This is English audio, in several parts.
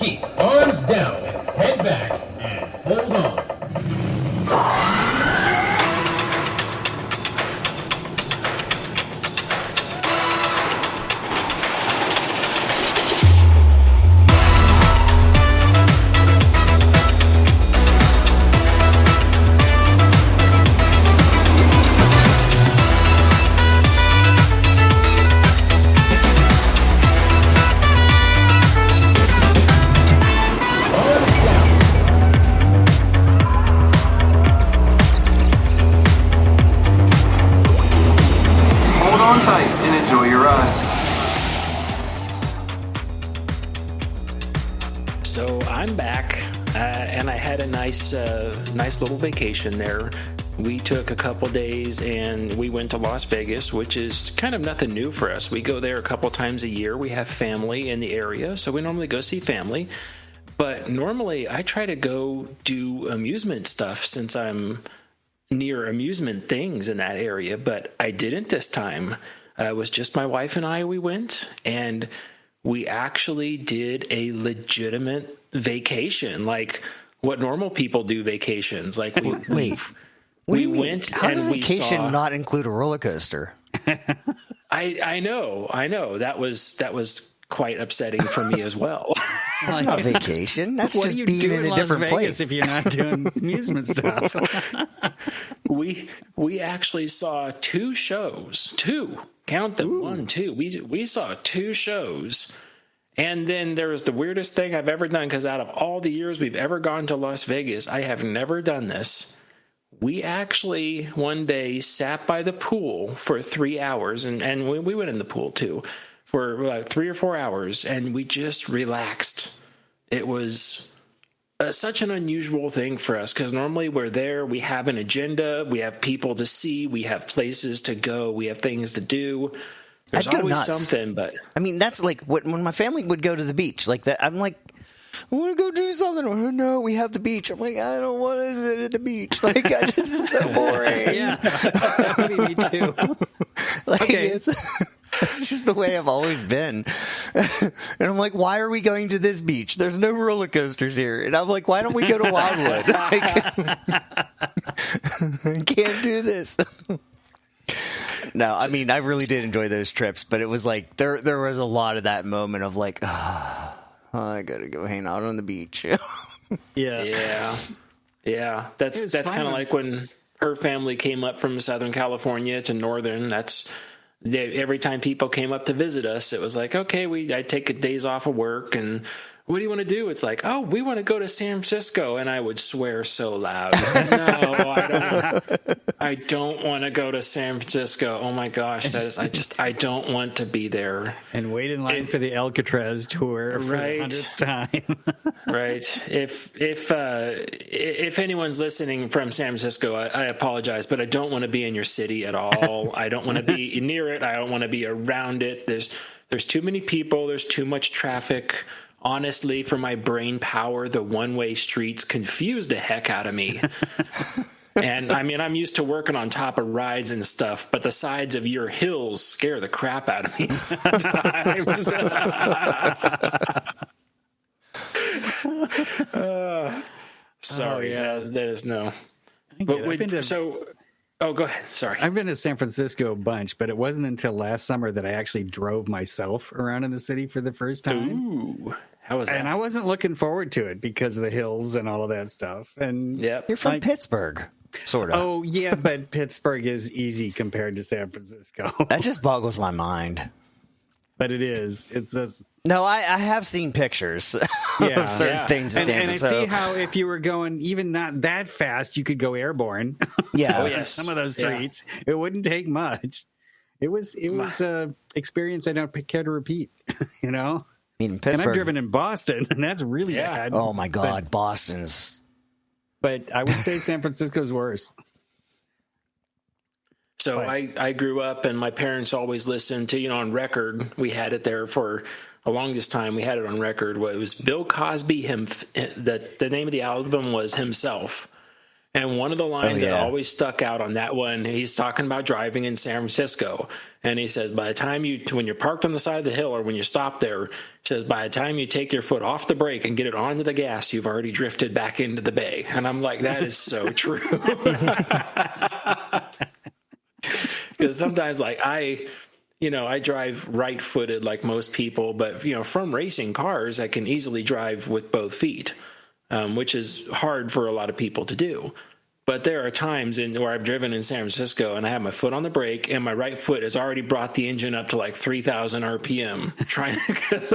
Keep arms down and head back and hold on. So I'm back, and I had a nice little vacation there. We took a couple days and we went to Las Vegas, which is kind of nothing new for us. We go there a couple times a year. We have family in the area, so we normally go see family. But normally I try to go do amusement stuff since I'm near amusement things in that area, but I didn't this time. It was just my wife and I, we went, and we actually did a legitimate vacation, like what normal people do vacations. Like we went. How's and a vacation we saw, not include a roller coaster? I know. That was quite upsetting for me as well. That's not vacation. That's what just do you being do in a Las different Vegas place. if you're not doing amusement stuff? We actually saw two shows. Count them. Ooh. 1, 2. We saw 2 shows. And then there was the weirdest thing I've ever done, because out of all the years we've ever gone to Las Vegas, I have never done this. We actually one day sat by the pool for 3 hours, and we went in the pool too for like 3 or 4 hours, and we just relaxed. It was such an unusual thing for us, because normally we're there, we have an agenda, we have people to see, we have places to go, we have things to do. There's always something, but I mean, that's like when my family would go to the beach, like that. I'm like, I want to go do something. Oh, no, we have the beach. I'm like, I don't want to sit at the beach. Like, it's so boring. Yeah, me too. Like, okay. It's just the way I've always been. And I'm like, why are we going to this beach? There's no roller coasters here. And I'm like, why don't we go to Wildwood? I can't do this. No, I mean, I really did enjoy those trips, but it was like there was a lot of that moment of like, oh, I gotta go hang out on the beach. Yeah. That's kind of like when her family came up from Southern California to Northern. Every time people came up to visit us, it was like, okay, I take days off of work, and what do you want to do? It's like, oh, we want to go to San Francisco. And I would swear so loud. No, I don't want to go to San Francisco. Oh my gosh, I don't want to be there. And wait in line for the Alcatraz tour for the 100th time. Right. If anyone's listening from San Francisco, I apologize, but I don't want to be in your city at all. I don't want to be near it. I don't want to be around it. There's too many people. There's too much traffic. Honestly, for my brain power, the one-way streets confuse the heck out of me. And I mean, I'm used to working on top of rides and stuff, but the sides of your hills scare the crap out of me sometimes. Sorry, that is no. Oh, go ahead. Sorry. I've been to San Francisco a bunch, but it wasn't until last summer that I actually drove myself around in the city for the first time. Ooh, how was that? And I wasn't looking forward to it because of the hills and all of that stuff. And you're from Pittsburgh, sort of. Oh, yeah, but Pittsburgh is easy compared to San Francisco. That just boggles my mind. But it is. It's just... No, I have seen pictures of certain things in San Francisco. And I see how if you were going even not that fast, you could go airborne. Yeah. Oh, yes. Some of those streets. Yeah. It wouldn't take much. It was an experience I don't care to repeat, you know? I mean, Pittsburgh. And I've driven in Boston, and that's really bad. Oh, my God. Boston's... But I would say San Francisco's worse. So I grew up, and my parents always listened to, on record. We had it there for the longest time. We had it on record. It was Bill Cosby. The name of the album was Himself. And one of the lines that yeah. always stuck out on that one, he's talking about driving in San Francisco. And he says, by the time when you're parked on the side of the hill or when you stop there, he says, by the time you take your foot off the brake and get it onto the gas, you've already drifted back into the bay. And I'm like, that is so true. Because sometimes, like, I drive right-footed like most people, but, from racing cars, I can easily drive with both feet, which is hard for a lot of people to do. But there are times where I've driven in San Francisco and I have my foot on the brake and my right foot has already brought the engine up to like 3,000 RPM, because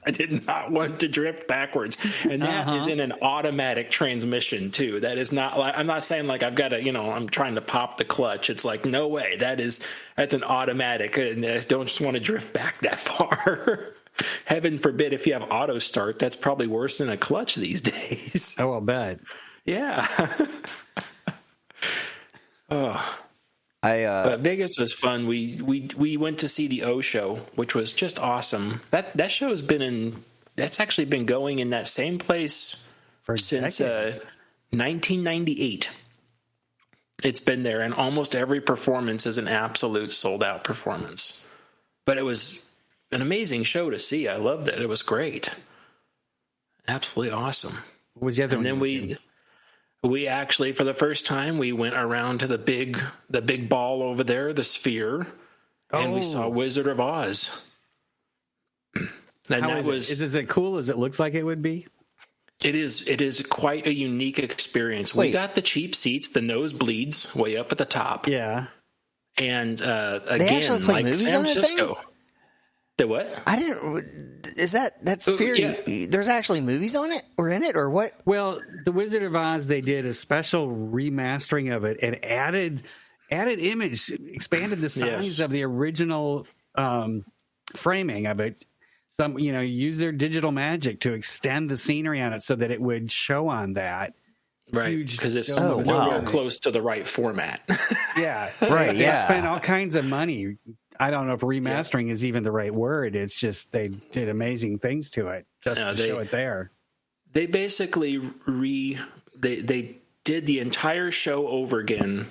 I did not want to drift backwards. And that is in an automatic transmission too. That is not like, I'm not saying like I've got to, I'm trying to pop the clutch. It's like, no way. That's an automatic, and I don't just want to drift back that far. Heaven forbid if you have auto start, that's probably worse than a clutch these days. Oh, I'll bet. Yeah. But Vegas was fun. We went to see the O show, which was just awesome. That show has that's actually been going in that same place since 1998. It's been there, and almost every performance is an absolute sold out performance. But it was an amazing show to see. I loved it. It was great. Absolutely awesome. What was the other one? And then we actually, for the first time, we went around to the big ball over there, the Sphere, and we saw Wizard of Oz. And How is it? Is it cool as it looks like it would be? It is quite a unique experience. Wait. We got the cheap seats, the nosebleeds, way up at the top. Yeah. And They again, actually play like movies San on that Francisco. thing? The what? I didn't. Is that Sphere? Yeah. There's actually movies on it or in it or what? Well, the Wizard of Oz, they did a special remastering of it and added image, expanded the size of the original framing of it. Some, use their digital magic to extend the scenery on it so that it would show on that. Right, because it's wow. nowhere close to the right format. Yeah, Right, They yeah. spent all kinds of money. I don't know if remastering is even the right word. It's just they did amazing things to it just to show it there. They basically they did the entire show over again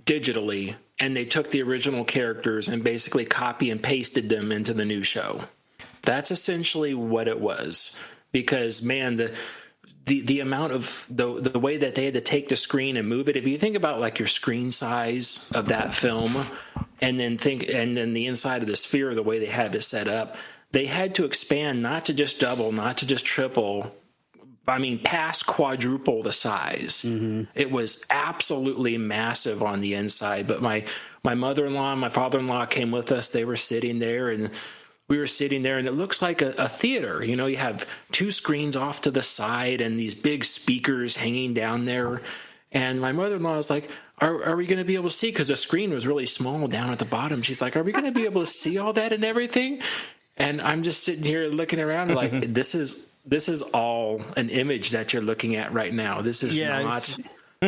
digitally, and they took the original characters and basically copy and pasted them into the new show. That's essentially what it was. Because, man, the amount of the way that they had to take the screen and move it, if you think about like your screen size of that film and then the inside of the Sphere, the way they had it set up, they had to expand, not to just double, not to just triple, past quadruple the size. Mm-hmm. It was absolutely massive on the inside. But my mother-in-law and my father-in-law came with us. They were sitting there, and we were sitting there, and it looks like a theater. You have two screens off to the side and these big speakers hanging down there. And my mother-in-law was like, are we going to be able to see? Because the screen was really small down at the bottom. She's like, are we going to be able to see all that and everything? And I'm just sitting here looking around like, this is all an image that you're looking at right now. This is not...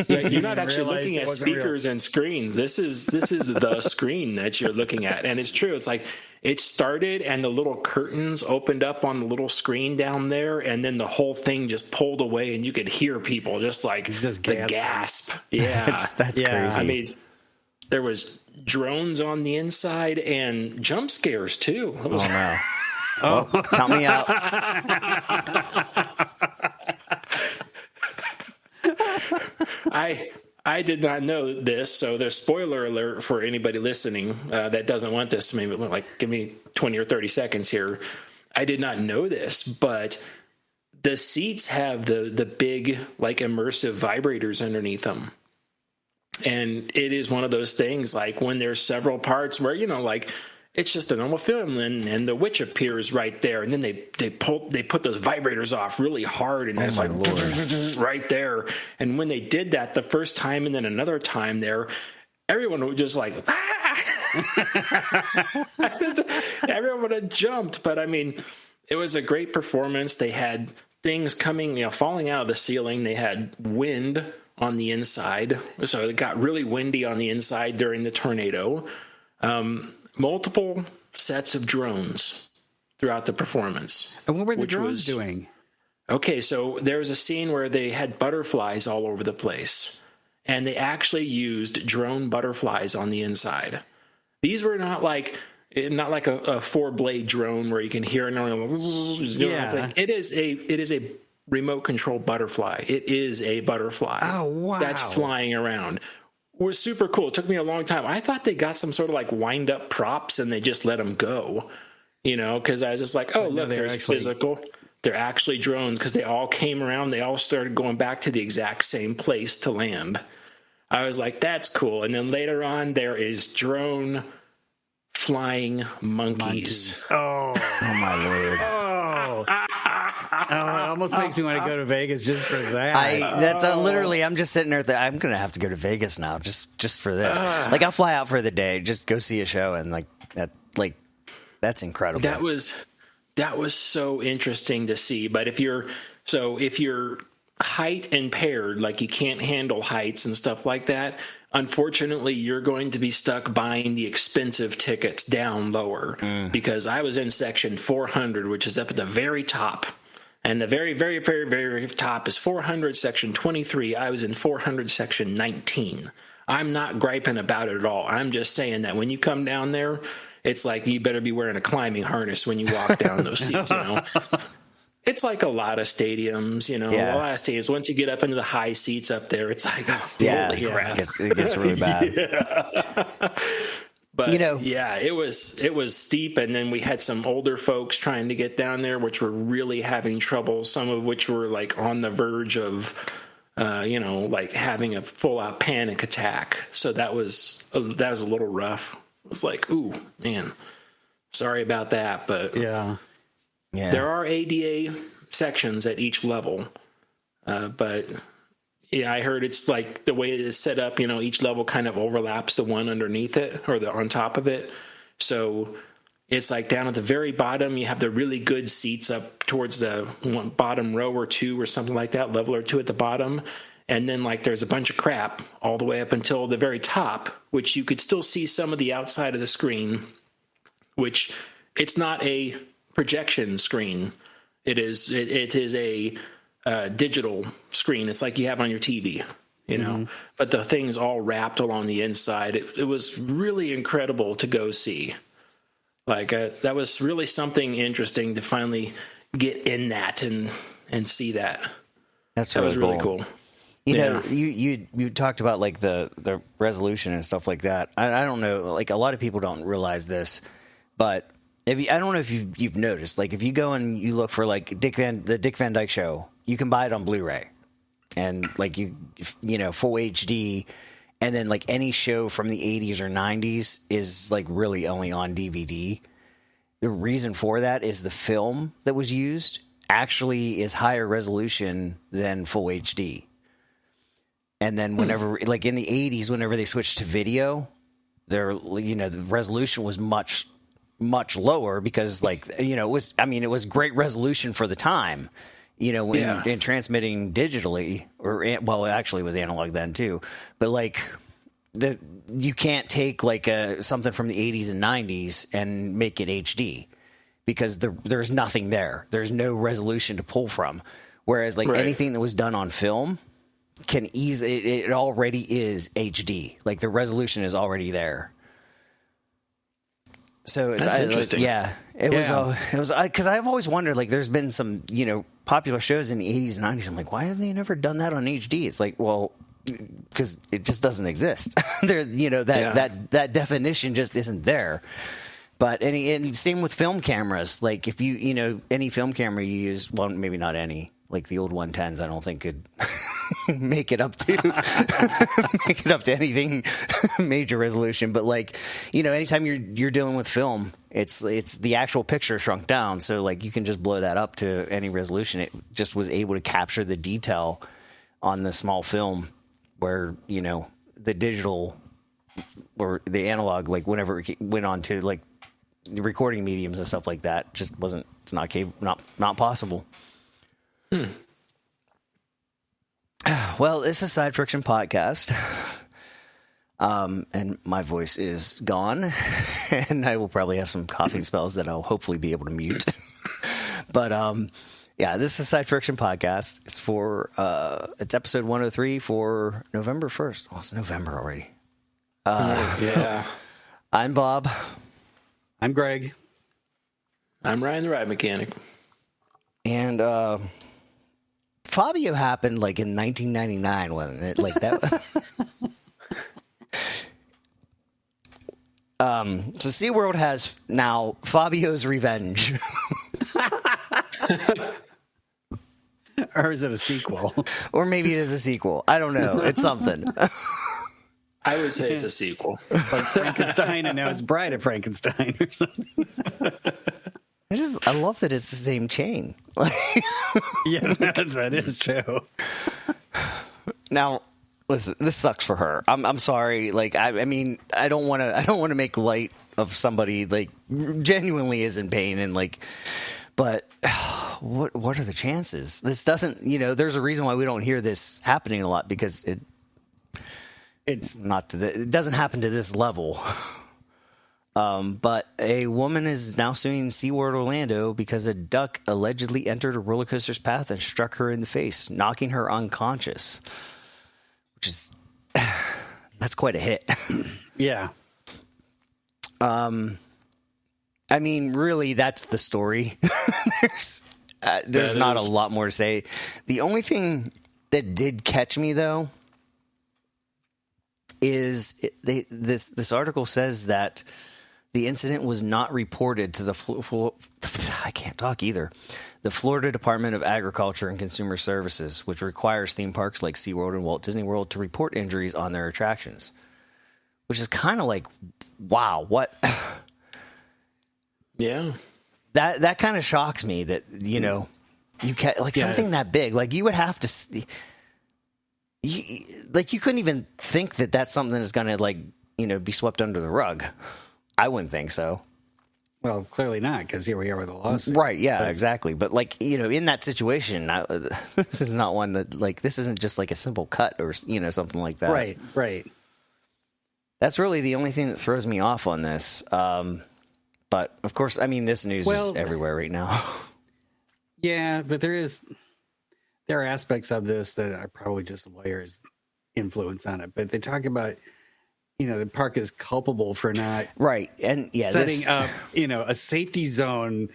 You're not actually looking at speakers and screens. This is the screen that you're looking at. And it's true. It's like it started and the little curtains opened up on the little screen down there, and then the whole thing just pulled away, and you could hear people just the gasp. Yeah. That's crazy. There was drones on the inside and jump scares too. Oh no. Well, count me out. I did not know this, so there's spoiler alert for anybody listening that doesn't want this. Maybe give me 20 or 30 seconds here. I did not know this, but the seats have the big immersive vibrators underneath them. And it is one of those things when there's several parts where, it's just a normal film and the witch appears right there. And then they put those vibrators off really hard. And it's Lord. Right there. And when they did that the first time and then another time there, everyone was just like, ah! Everyone would have jumped. But it was a great performance. They had things coming, falling out of the ceiling. They had wind on the inside. So it got really windy on the inside during the tornado. Multiple sets of drones throughout the performance. And what were the drones doing? Okay, so there was a scene where they had butterflies all over the place, and they actually used drone butterflies on the inside. These were not like a 4-blade drone where you can hear it. Yeah. It is a remote controlled butterfly. It is a butterfly. Oh, wow. That's flying around. It was super cool. It took me a long time. I thought they got some sort of like wind up props and they just let them go, because I was just like, oh, look, there's physical. They're actually drones because they all came around. They all started going back to the exact same place to land. I was like, that's cool. And then later on, there is drone flying monkeys. Oh my Lord. Oh, it almost makes me want to go to Vegas just for that. Literally, I'm just sitting there. I'm going to have to go to Vegas now just for this. I'll fly out for the day, just go see a show. And that's incredible. That was so interesting to see. But if you're height impaired, like you can't handle heights and stuff like that, unfortunately, you're going to be stuck buying the expensive tickets down lower. Because I was in section 400, which is up at the very top. And the very, very, very, very top is 400, section 23. I was in 400, section 19. I'm not griping about it at all. I'm just saying that when you come down there, it's like you better be wearing a climbing harness when you walk down those seats, It's like a lot of stadiums, a lot of stadiums. Once you get up into the high seats up there, it's like, holy crap. It gets really bad. But it was steep. And then we had some older folks trying to get down there, which were really having trouble. Some of which were like on the verge of, like having a full out panic attack. So that was a little rough. It was like, ooh, man, sorry about that. But yeah. There are ADA sections at each level. But yeah, I heard it's like the way it is set up, each level kind of overlaps the one underneath it or on top of it. So it's like down at the very bottom, you have the really good seats up towards the bottom row or two or something like that, level or two at the bottom. And then like there's a bunch of crap all the way up until the very top, which you could still see some of the outside of the screen, which it's not a projection screen. It is a digital screen. It's like you have on your TV, but the thing's all wrapped along the inside. It was really incredible to go see. That was really something interesting to finally get in that and see that. That was really cool. You talked about like the resolution and stuff like that. I don't know, like a lot of people don't realize this, but I don't know if you've noticed, like if you go and you look for like the Dick Van Dyke Show, you can buy it on Blu-ray, and like full HD, and then like any show from the 80s or 90s is like really only on DVD. The reason for that is the film that was used actually is higher resolution than full HD. And then whenever, like in the 80s, whenever they switched to video, the resolution was much, much lower because it was great resolution for the time, in transmitting digitally it actually was analog then too. But you can't take something from the 80s and 90s and make it HD because there's nothing there. There's no resolution to pull from. Whereas anything that was done on film can it already is HD. Like the resolution is already there. So that's interesting. It was because I've always wondered, like there's been some, popular shows in the 80s and 90s. I'm like, why have they never done that on HD? It's like, well, because it just doesn't exist. That definition just isn't there. But and same with film cameras. Like if any film camera you use, well, maybe not any. Like the old 110s, I don't think could make it up to anything major resolution. But anytime you're dealing with film, it's the actual picture shrunk down, so you can just blow that up to any resolution. It just was able to capture the detail on the small film, where the digital or the analog, whenever it went on to recording mediums and stuff like that, just wasn't. It's not possible. Well, it's a Side Friction podcast, and my voice is gone, and I will probably have some coughing spells that I'll hopefully be able to mute. But Yeah, this is Side Friction Podcast. It's for it's episode 103 for November 1st. Oh, it's November already. Yeah. I'm Bob. I'm Greg. I'm Ryan the Ride Mechanic. And Fabio happened like in 1999, wasn't it? Like that. So SeaWorld has now Fabio's Revenge. Or is it a sequel? Or maybe it is a sequel. I don't know. It's something. I would say it's a sequel. Like Frankenstein, and now it's Bride of Frankenstein or something. I love that it's the same chain. Yeah, that is true. Now, listen, this sucks for her. I'm sorry. Like, I mean, I don't want to make light of somebody like genuinely is in pain and like, but what are the chances? This doesn't, there's a reason why we don't hear this happening a lot because it doesn't happen to this level. But a woman is now suing SeaWorld Orlando because a duck allegedly entered a roller coaster's path and struck her in the face, knocking her unconscious. Which is, that's quite a hit. Yeah. I mean, really, that's the story. There's not a lot more to say. The only thing that did catch me, though, is this article says that the incident was not reported to the I can't talk either. The Florida Department of Agriculture and Consumer Services, which requires theme parks like SeaWorld and Walt Disney World to report injuries on their attractions. Which is kind of like, wow, what? Yeah. That kind of shocks me that, you can't, like something that big, like you would have to, you couldn't even think that that's something that's going to like, be swept under the rug. I wouldn't think so. Well, clearly not, because here we are with a lawsuit. Right, yeah, exactly. But, like, in that situation, this is not one that, like, this isn't just like a simple cut or, something like that. Right. That's really the only thing that throws me off on this. But, of course, I mean, this news is everywhere right now. Yeah, but there are aspects of this that are probably just lawyers' influence on it. But they talk about, the park is culpable for not right, and setting up, a safety zone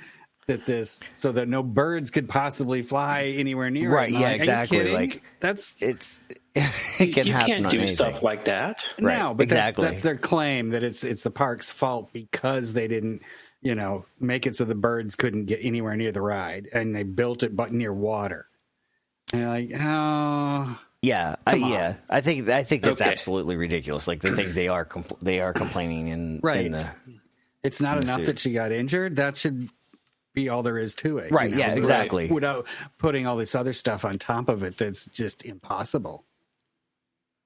so that no birds could possibly fly anywhere near. Right, it. yeah, exactly. Like it can you happen. Can't do stuff like that. Right, no, but exactly. That's their claim that it's the park's fault because they didn't, make it so the birds couldn't get anywhere near the ride, and they built it but near water. And you're like, oh. Yeah, I think that's absolutely ridiculous. Like the things they are complaining in the it's not enough that she got injured. That should be all there is to it. Right? Yeah, exactly. Without putting all this other stuff on top of it, that's just impossible.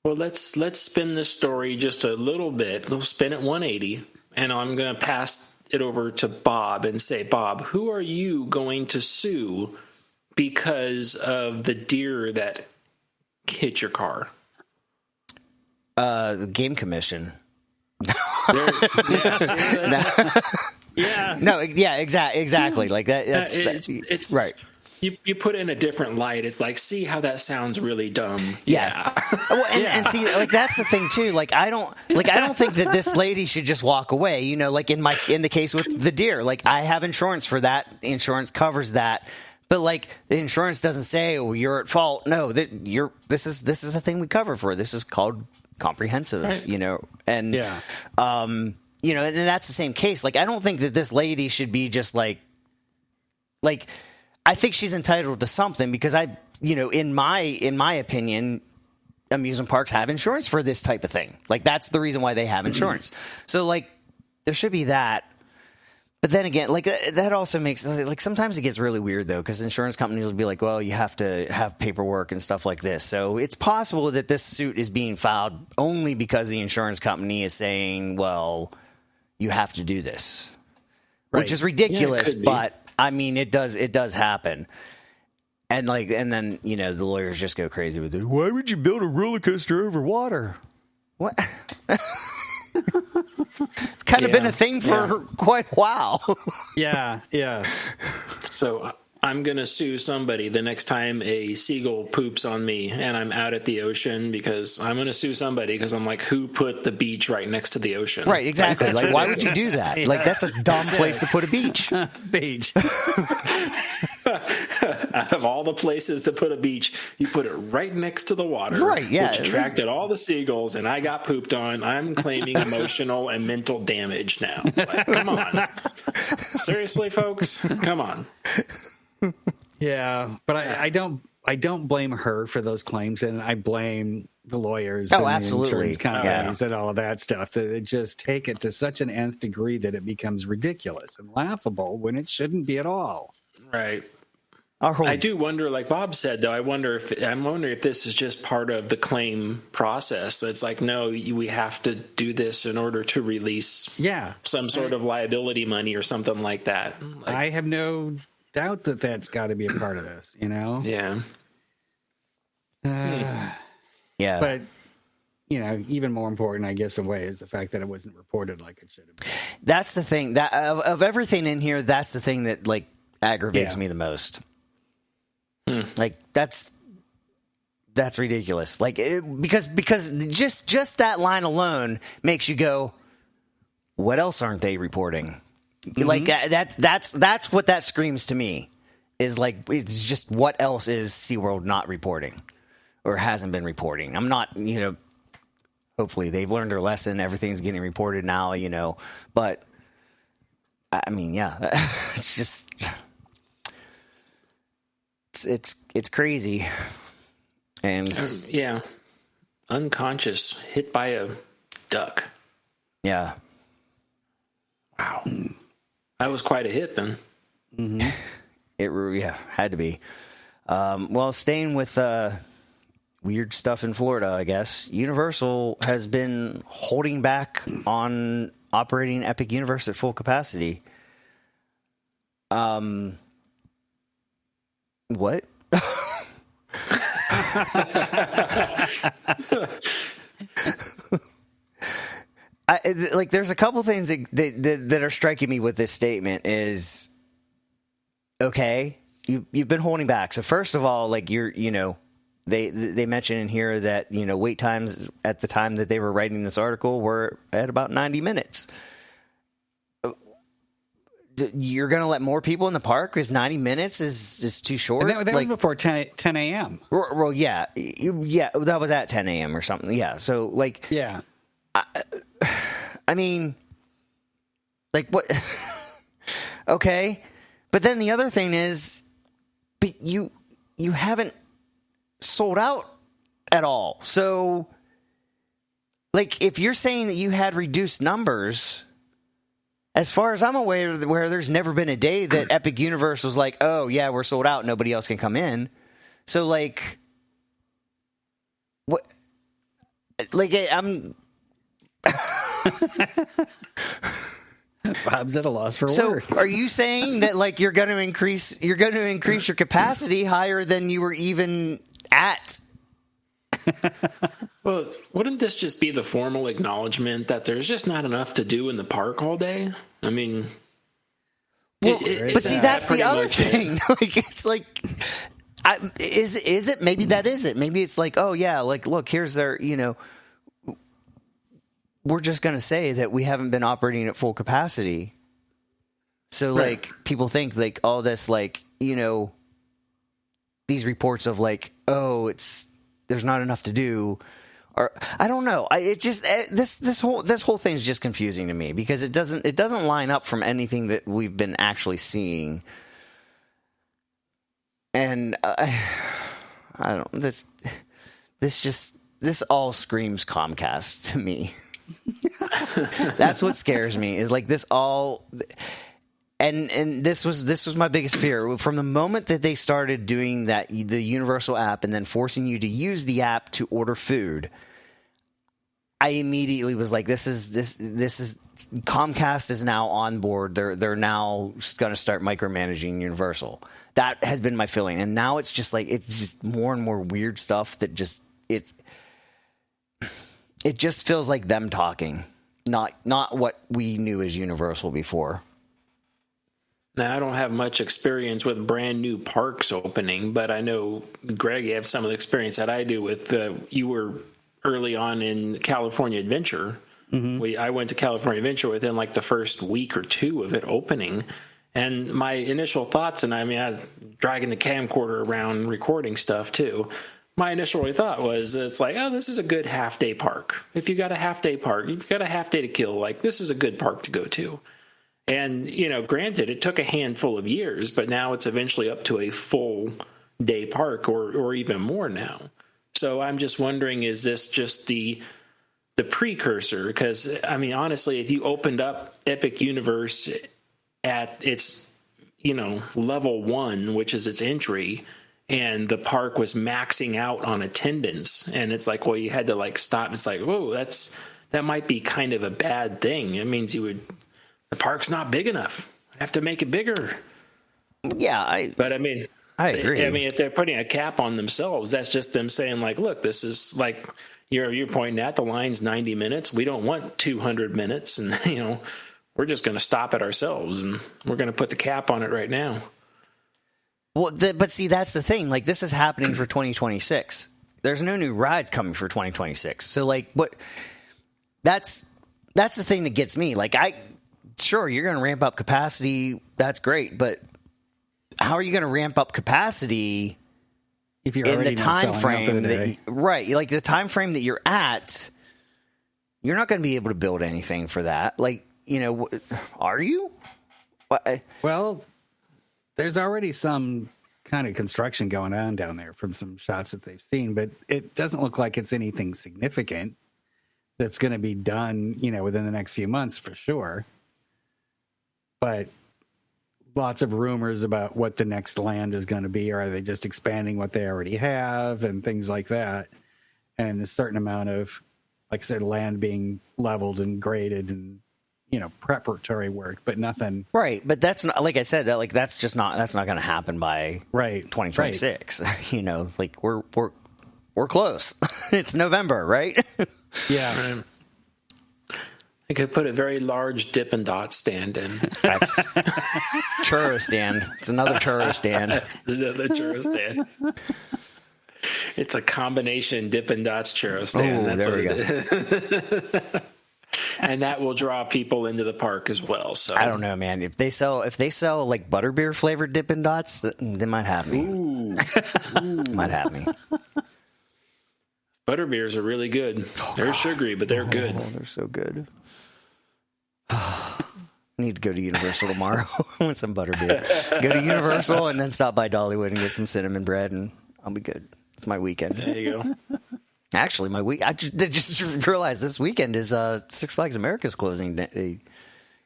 Well, let's spin this story just a little bit. We'll spin it 180, and I'm going to pass it over to Bob and say, Bob, who are you going to sue because of the deer that hit your car? The game commission. Yeah. No, yeah, exactly. Like that. It's right. You put it in a different light. It's like, see how that sounds really dumb. Yeah. Well, and see, like that's the thing too. Like I don't think that this lady should just walk away. Like in the case with the deer. Like I have insurance for that. Insurance covers that. But like the insurance doesn't say, "Oh, you're at fault." No, this is a thing we cover for. This is called comprehensive, right. And and that's the same case. Like I don't think that this lady should be just like I think she's entitled to something because in my opinion, amusement parks have insurance for this type of thing. Like that's the reason why they have insurance. So like there should be that. But then again, like that also makes like sometimes it gets really weird though because insurance companies will be like, well, you have to have paperwork and stuff like this. So it's possible that this suit is being filed only because the insurance company is saying, well, you have to do this, which is ridiculous. But I mean, it does happen. And then the lawyers just go crazy with it. Why would you build a roller coaster over water? What? It's kind of been a thing for quite a while. Yeah. So I'm going to sue somebody the next time a seagull poops on me and I'm out at the ocean, because I'm going to sue somebody because I'm like, who put the beach right next to the ocean? Right, exactly. Like, why would you do that? Yeah. Like, that's a dumb place to put a beach. Beach. Out of all the places to put a beach, you put it right next to the water. Right, yeah. Which attracted all the seagulls, and I got pooped on. I'm claiming emotional and mental damage now. Like, come on. Seriously, folks? Come on. Yeah, but I don't blame her for those claims, and I blame the lawyers and absolutely. the insurance companies and all of that stuff. That they just take it to such an nth degree that it becomes ridiculous and laughable when it shouldn't be at all. Right. I do wonder, like Bob said, though, I'm wondering if this is just part of the claim process. That's like, no, we have to do this in order to release some sort of liability money or something like that. Like, I have no doubt that that's got to be a part of this, you know? Yeah. Yeah. But, you know, even more important, I guess, in a way, is the fact that it wasn't reported like it should have been. That's the thing. That of everything in here, that's the thing that, like, aggravates me the most. Like, that's ridiculous. Like, because just that line alone makes you go, what else aren't they reporting? Mm-hmm. Like, that's what that screams to me, is like, it's just, what else is SeaWorld not reporting or hasn't been reporting? I'm not, you know, hopefully they've learned their lesson. Everything's getting reported now, you know, but I mean, yeah, it's just, it's crazy. And yeah, unconscious, hit by a duck. Yeah. Wow. That was quite a hit then. Mm-hmm. It had to be. Well, staying with weird stuff in Florida, I guess, Universal has been holding back on operating Epic Universe at full capacity. What? There's a couple things that are striking me with this statement. Is okay, you've been holding back. So first of all, like, they mention in here that, you know, wait times at the time that they were writing this article were at about 90 minutes. You're going to let more people in the park because 90 minutes is too short? And that was before 10 a.m. Well, yeah, that was at 10 a.m. or something. Yeah, so, like... Yeah. I mean, like, what? Okay. But then the other thing is, but you haven't sold out at all. So, like, if you're saying that you had reduced numbers... As far as I'm aware, where there's never been a day that Epic Universe was like, oh, yeah, we're sold out, nobody else can come in. So, like, what? Like, I'm... Bob's at a loss for words. So, are you saying that, like, you're going to increase your capacity higher than you were even at? Well, wouldn't this just be the formal acknowledgement that there's just not enough to do in the park all day? I mean, well, but see, that's the other thing. Like, it's like, is it? Maybe that is it. Maybe it's like, oh yeah, like, look, here's our, you know, we're just going to say that we haven't been operating at full capacity. So, like, people think, like, all this, like, you know, these reports of, like, oh, there's not enough to do, or I don't know. It just this whole thing is just confusing to me because it doesn't line up from anything that we've been actually seeing. And I don't, this all screams Comcast to me. That's what scares me, is like this all. And this was my biggest fear from the moment that they started doing that, the Universal app, and then forcing you to use the app to order food. I immediately was like, this is Comcast is now on board. They're now going to start micromanaging Universal. That has been my feeling, and now it's just more and more weird stuff that it just feels like them talking, not what we knew as Universal before. Now, I don't have much experience with brand new parks opening, but I know, Greg, you have some of the experience that I do with, you were early on in California Adventure. I went to California Adventure within like the first week or two of it opening. And my initial thoughts, and I mean, I was dragging the camcorder around recording stuff too. My initial thought was, it's like, oh, this is a good half-day park. If you got a half-day park, you've got a half day to kill, like, this is a good park to go to. And, granted, it took a handful of years, but now it's eventually up to a full day park or even more now. So I'm just wondering, is this just the precursor? Because, I mean, honestly, if you opened up Epic Universe at its, level 1, which is its entry, and the park was maxing out on attendance, and it's like, well, you had to like stop. It's like, whoa, that might be kind of a bad thing. It means the park's not big enough. I have to make it bigger. Yeah, I agree. I mean, if they're putting a cap on themselves, that's just them saying like, look, this is like you're pointing at the line's 90 minutes. We don't want 200 minutes, and we're just going to stop it ourselves, and we're going to put the cap on it right now. Well, but see, that's the thing. Like, this is happening for 2026. There's no new rides coming for 2026. So, like, what? That's the thing that gets me. Like, sure, you're going to ramp up capacity. That's great, but how are you going to ramp up capacity if you're in the time frame right? Like the time frame that you're at, you're not going to be able to build anything for that. Like, are you? What? Well, there's already some kind of construction going on down there from some shots that they've seen, but it doesn't look like it's anything significant that's going to be done, within the next few months for sure. But lots of rumors about what the next land is going to be, or are they just expanding what they already have and things like that. And a certain amount of, like I said, land being leveled and graded and, preparatory work, but nothing. Right. But that's not, like I said, that's not going to happen by 2026. Right. Like we're close. It's November, right? Yeah. Right. I could put a very large Dippin' Dot stand in. That's churro stand. It's another churro stand. Another churro stand. It's a combination Dippin' Dots churro stand. Oh, that's there what it is. And that will draw people into the park as well. So I don't know, man. If they sell like butterbeer flavored Dippin' Dots, they might have me. Ooh. Might have me. Butterbeers are really good. They're sugary, but they're good. They're so good. I need to go to Universal tomorrow with some butterbeer. Go to Universal and then stop by Dollywood and get some cinnamon bread, and I'll be good. It's my weekend. There you go. Actually, I just realized this weekend is Six Flags America's closing day.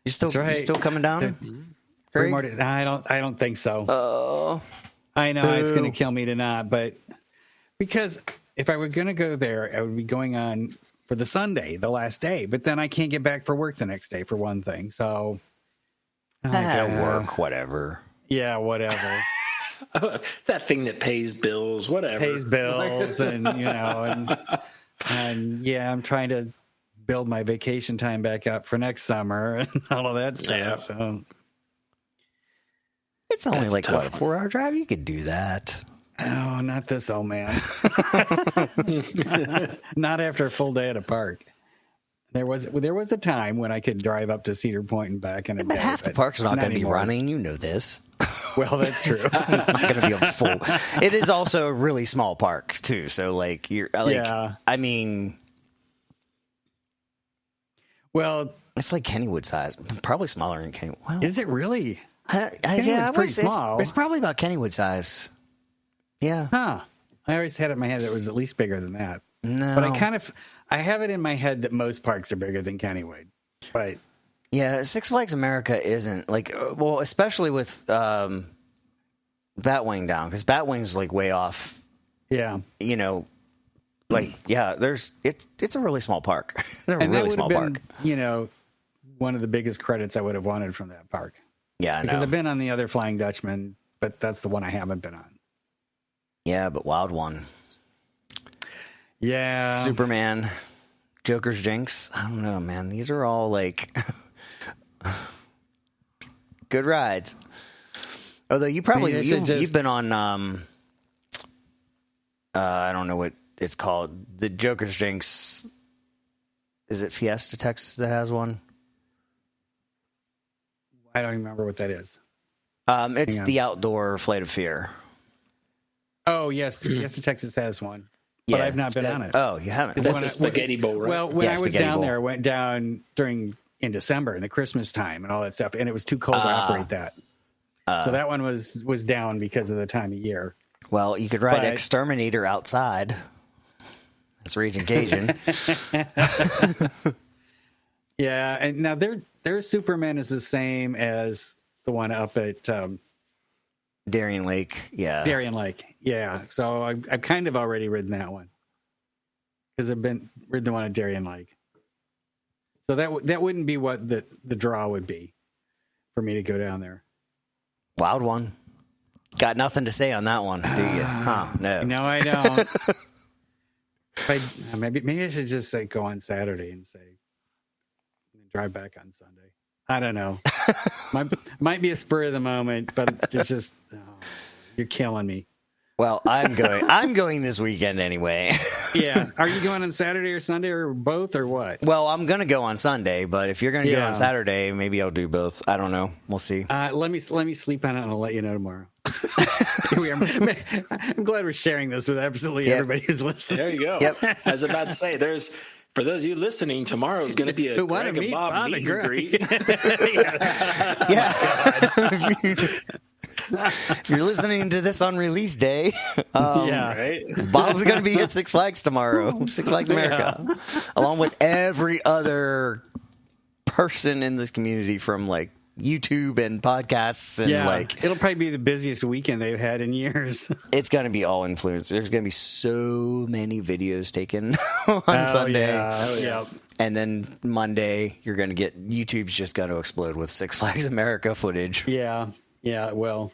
You still coming down? I don't think so. Oh, I know it's going to kill me to not, but because if I were going to go there, I would be going on for the Sunday, the last day. But then I can't get back for work the next day, for one thing. So work, whatever. Yeah, whatever. It's that thing that pays bills, whatever. Pays bills, and yeah, I'm trying to build my vacation time back up for next summer and all of that stuff. Yeah. So it's only like what, a 4-hour drive? You could do that. Oh, not this old man. Not after a full day at a park. There was a time when I could drive up to Cedar Point and back in a day. But half the park's not going to be running. You know this. Well, that's true. It's not going to be a full. It is also a really small park too. So like yeah. I mean, well, it's like Kennywood size, probably smaller than Kennywood. Well, is it really? Yeah, pretty small. It's probably about Kennywood size. Yeah. Huh. I always had it in my head that it was at least bigger than that. No. But I have it in my head that most parks are bigger than Kennywood. But yeah, Six Flags America isn't like, well, especially with Batwing down, because Batwing's like way off. Yeah. Like, yeah, it's a really small park. It's a and really small park. One of the biggest credits I would have wanted from that park. Yeah, I know. Because I've been on the other Flying Dutchman, but that's the one I haven't been on. Yeah, but Wild One. Yeah. Superman. Joker's Jinx. I don't know, man. These are all like good rides. Although you probably Maybe I should just- you've been on I don't know what it's called. The Joker's Drinks. Is it Fiesta Texas that has one? I don't even remember what that is. It's the outdoor Flight of Fear. Oh, yes. Fiesta Texas has one. But Yeah. I've not been on it. Oh, you haven't? That's a spaghetti bowl, right? Well, when Yeah, I was spaghetti down bowl. there, I went down in December, in the Christmas time and all that stuff, and it was too cold to operate that. So that one was down because of the time of year. Well, you could ride But- Exterminator outside. That's Raging Cajun. Yeah, and now their Superman is the same as the one up at Darien Lake, yeah. Darien Lake. Yeah, so I've kind of already ridden that one because I've been ridden the one at Darien Lake. So that wouldn't be what the draw would be for me to go down there. Wild one. Got nothing to say on that one, do you? Huh? No. No, I don't. Maybe I should just go on Saturday and drive back on Sunday. I don't know. might be a spur of the moment, but it's just you're killing me. Well, I'm going this weekend anyway. Yeah. Are you going on Saturday or Sunday or both or what? Well, I'm going to go on Sunday, but if you're going to go Yeah. on Saturday, maybe I'll do both. I don't know. We'll see. Let me sleep on it and I'll let you know tomorrow. Here we are. I'm glad we're sharing this with absolutely everybody who's listening. There you go. Yep. I was about to say, for those of you listening, tomorrow is going to be a Who wanna Greg and meet Bob Bob meet and and Greg? greet. Yeah. If you're listening to this on release day, Yeah. Right? Bob's going to be at Six Flags tomorrow, Six Flags America, along with every other person in this community from like YouTube and podcasts and it'll probably be the busiest weekend they've had in years. it's going to be all influenced. There's going to be so many videos taken on Sunday. Yeah. And then Monday, you're going to get YouTube's just going to explode with Six Flags America footage. Yeah. Yeah, it will.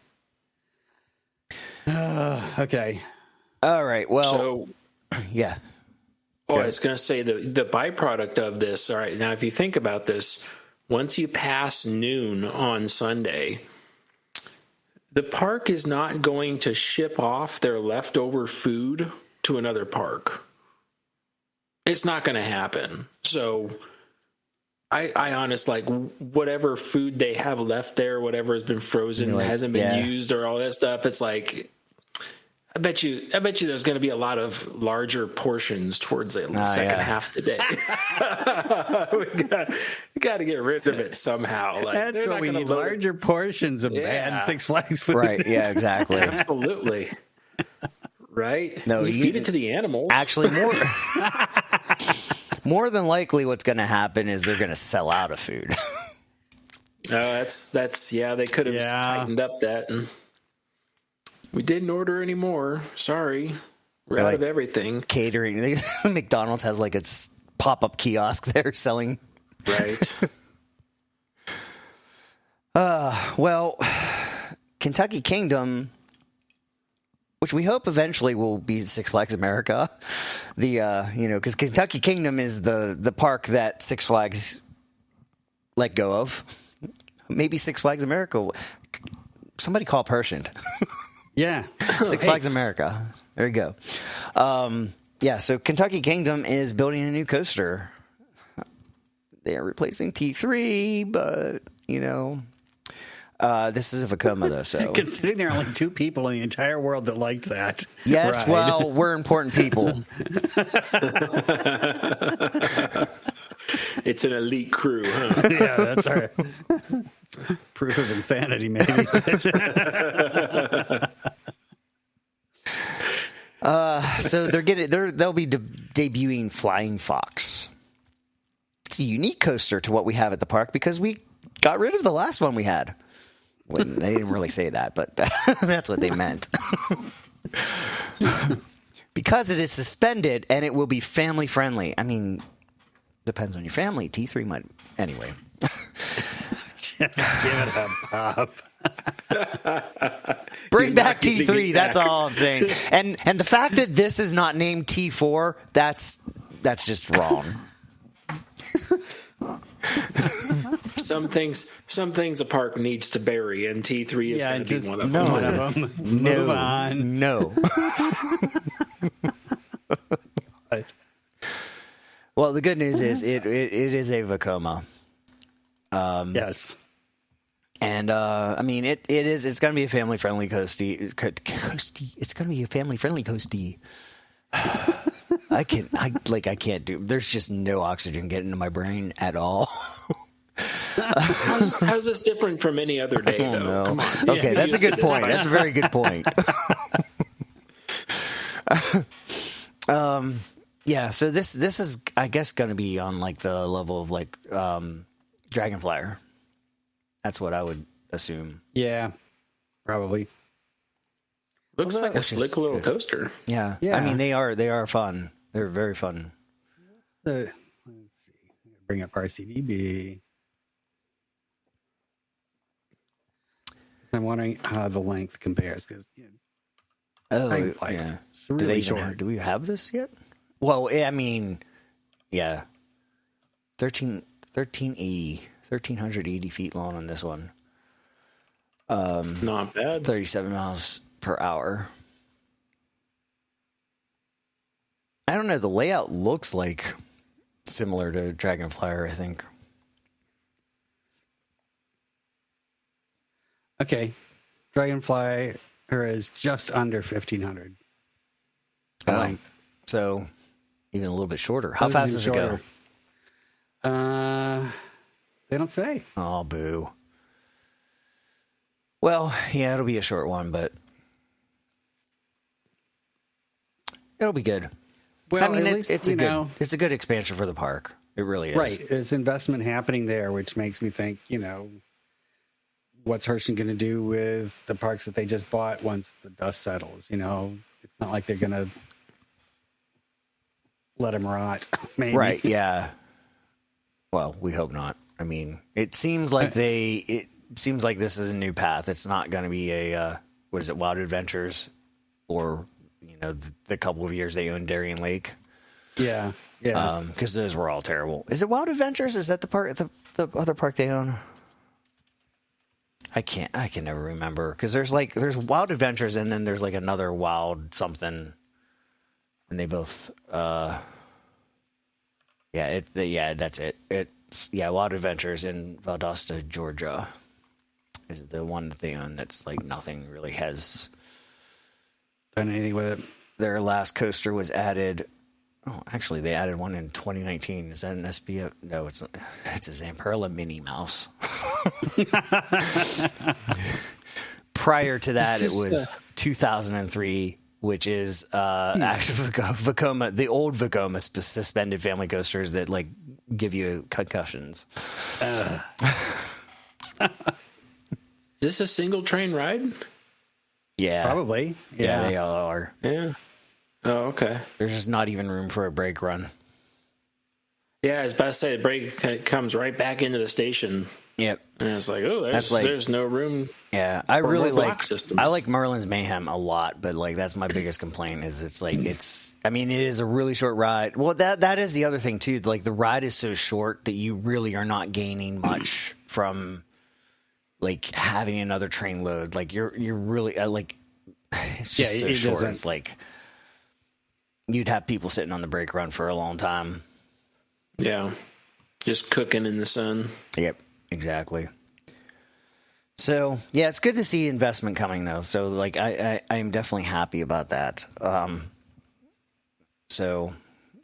Okay. All right. Well, So, yeah. I was going to say the byproduct of this. All right. Now, if you think about this, once you pass noon on Sunday, the park is not going to ship off their leftover food to another park. It's not going to happen. So I honestly, whatever food they have left there, whatever has been frozen, hasn't been used or all that stuff, it's like, I bet you there's going to be a lot of larger portions towards the second half of the day. we got to get rid of it somehow. Like, That's what we need, larger portions of bad Six Flags food. Right. Yeah, exactly. Absolutely. Right? No, you feed it to the animals. Actually, more than likely what's going to happen is they're going to sell out of food. That's they could have tightened up that. And we didn't order anymore. Sorry. We're out of everything. Catering. McDonald's has like a pop-up kiosk there selling. Right. Well, Kentucky Kingdom, which we hope eventually will be Six Flags America. Because Kentucky Kingdom is the park that Six Flags let go of. Maybe Six Flags America. Somebody call Pershing. Yeah. Six Flags America. There you go. So Kentucky Kingdom is building a new coaster. They are replacing T3, but, this is a Vekoma, though, so... Considering there are only 2 people in the entire world that liked that. Yes, ride. well, we're important people. It's an elite crew, huh? Yeah, that's all right. Proof of insanity, maybe. So they'll be debuting Flying Fox. It's a unique coaster to what we have at the park because we got rid of the last one we had. Well, they didn't really say that, but that's what they meant. Because it is suspended and it will be family friendly. I mean, depends on your family. T3 might anyway. Just give it a pop. Bring back T3. That's all I'm saying. And the fact that this is not named T4, that's just wrong. Some things a park needs to bury, and T3 is going to be one of them. One of them. Move on. No. Well, the good news is it is a Vekoma. Yes. And I mean it's going to be a family friendly coastie. It's going to be a family friendly coastie. I can't do. There's just no oxygen getting to my brain at all. How's this different from any other day, though? No. Come on. Okay, that's a good point. That's a very good point. Yeah, so this is, I guess, going to be on like the level of like Dragonflyer. That's what I would assume. Yeah, probably. Looks like a slick little coaster. Yeah. I mean they are fun. They're very fun. Let's see. Bring up RCDB. I'm wondering how the length compares because yeah. Really do we have this yet? Well, I mean, yeah. 1380 feet long on this one. Not bad. 37 miles per hour. I don't know. The layout looks like similar to Dragonflyer, I think. Okay. Dragonfly is just under 1,500 length. So even a little bit shorter. How fast does it go? They don't say. Oh, boo. Well, yeah, it'll be a short one, but it'll be good. Well, I mean, at least, it's a good expansion for the park. It really is. Right. There's investment happening there, which makes me think, what's Hershey going to do with the parks that they just bought once the dust settles? It's not like they're going to let them rot. Maybe. Right. Yeah. Well, we hope not. I mean, it seems like this is a new path. It's not going to be a Wild Adventures, or the couple of years they owned Darien Lake. Yeah. Yeah. Because those were all terrible. Is it Wild Adventures? Is that the park, the other park they own? I can never remember, because there's Wild Adventures and then there's like another Wild something, and they both that's it. It's Wild Adventures in Valdosta, Georgia is the one that they own. That's like nothing really has done anything with it. Their last coaster was added. Oh, actually, they added one in 2019. Is that an SBF? No, it's not. It's a Zamperla Minnie Mouse. Prior to that, it was 2003, which is actually Vekoma, the old Vekoma suspended family coasters that like give you concussions. Is this a single train ride? Yeah, probably. Yeah, they all are. Yeah. Oh, okay. There's just not even room for a brake run. Yeah, I was about to say the brake comes right back into the station. Yep. And it's like, there's no room. Yeah, I really like systems. I like Merlin's Mayhem a lot, but like that's my biggest complaint is it is a really short ride. Well, that is the other thing too. Like the ride is so short that you really are not gaining much from like having another train load. Like you're really like it's just so short. Doesn't. It's like you'd have people sitting on the brake run for a long time. Yeah. Just cooking in the sun. Yep, exactly. So, yeah, it's good to see investment coming, though. So, like, I'm definitely happy about that. So,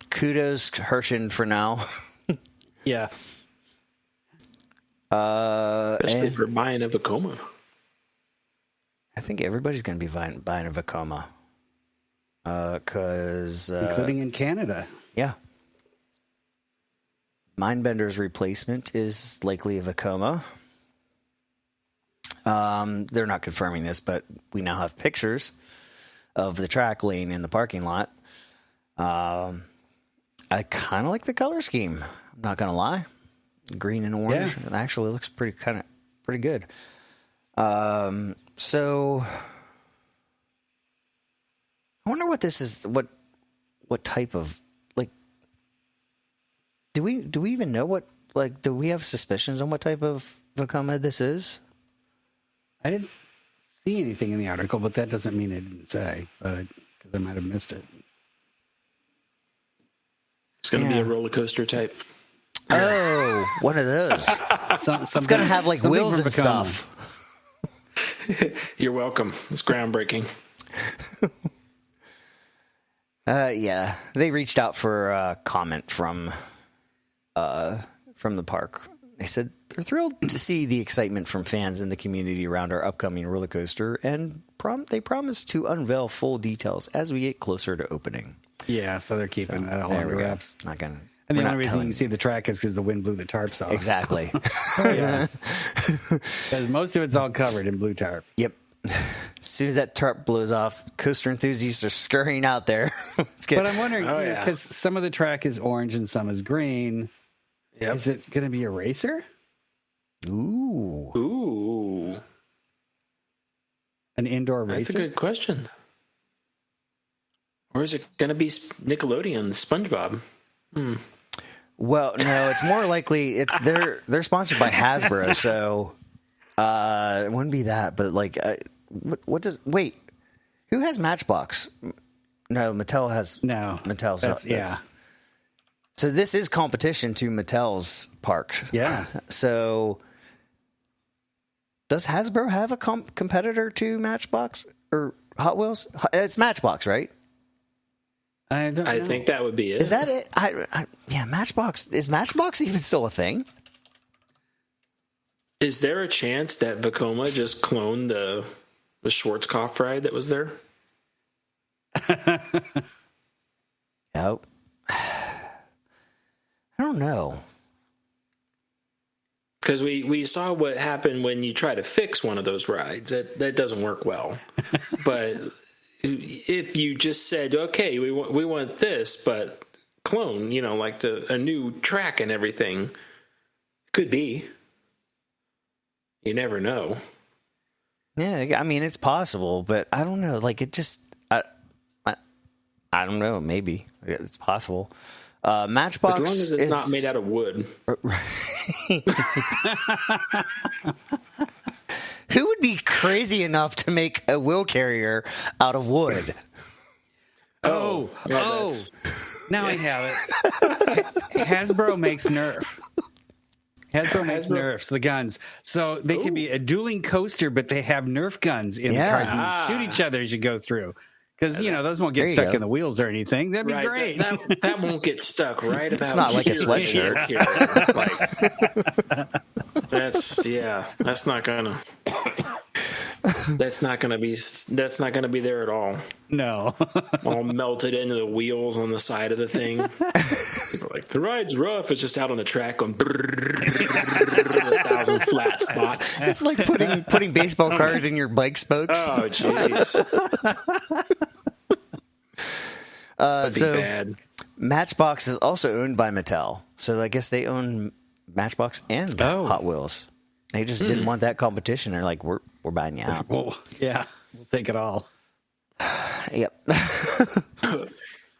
kudos, Hershey, for now. Yeah. Especially for buying a Vekoma. I think everybody's going to be buying a Vekoma. Including in Canada. Yeah. Mindbender's replacement is likely a Vekoma. They're not confirming this, but we now have pictures of the track laying in the parking lot. I kind of like the color scheme. I'm not going to lie. Green and orange. Yeah. It actually looks pretty good. So I wonder what this is. What type of, like, do we even know what like, do we have suspicions on what type of Vekoma this is? I didn't see anything in the article, but that doesn't mean it didn't say, because I might have missed it. It's going to be a roller coaster type. Oh, one of those. It's going to have like wheels and stuff. You're welcome. It's groundbreaking. Yeah, they reached out for a comment from the park. They said they're thrilled to see the excitement from fans in the community around our upcoming roller coaster, and they promise to unveil full details as we get closer to opening. Yeah, so they're keeping that all under wraps. Not gonna. And the only reason you can see the track is because the wind blew the tarps off. Exactly. Yeah, because most of it's all covered in blue tarp. Yep. As soon as that tarp blows off, coaster enthusiasts are scurrying out there. But I'm wondering, because some of the track is orange and some is green. Yep. Is it going to be a racer? Ooh. An indoor racer? That's a good question. Or is it going to be Nickelodeon, SpongeBob? Well, no, it's more likely they're sponsored by Hasbro, so it wouldn't be that. But like, who has Matchbox? No, Mattel has. No, Mattel's. So this is competition to Mattel's parks. Yeah. So does Hasbro have a competitor to Matchbox or Hot Wheels? It's Matchbox, right? I don't know. I think that would be it. Is that it? Yeah, Matchbox. Is Matchbox even still a thing? Is there a chance that Vekoma just cloned the Schwarzkopf ride that was there? Nope. I don't know. Because we saw what happened when you try to fix one of those rides. That doesn't work well. But if you just said, okay, we want this, but clone, like a new track and everything, could be. You never know. Yeah, I mean, it's possible, but I don't know. Like, it just, I don't know. Maybe it's possible. Matchbox, as long as it's not made out of wood. Who would be crazy enough to make a wheel carrier out of wood? Oh! Now I have it. Hasbro makes Nerf. Hasbro makes Nerfs, the guns. So they can be a dueling coaster, but they have Nerf guns in the cars. And you shoot each other as you go through. Because, those won't get stuck in the wheels or anything. That'd be great. That won't get stuck right about It's not like a sweatshirt. That's not gonna be there at all. No. All melted into the wheels on the side of the thing. People are like, the ride's rough. It's just out on the track going 1,000 flat spots. It's like putting baseball cards in your bike spokes. Oh, jeez. That'd be bad. Matchbox is also owned by Mattel, so I guess they own Matchbox and Hot Wheels. They just didn't want that competition. They're like, we're buying you out. Well, yeah, we'll take it all. Yep.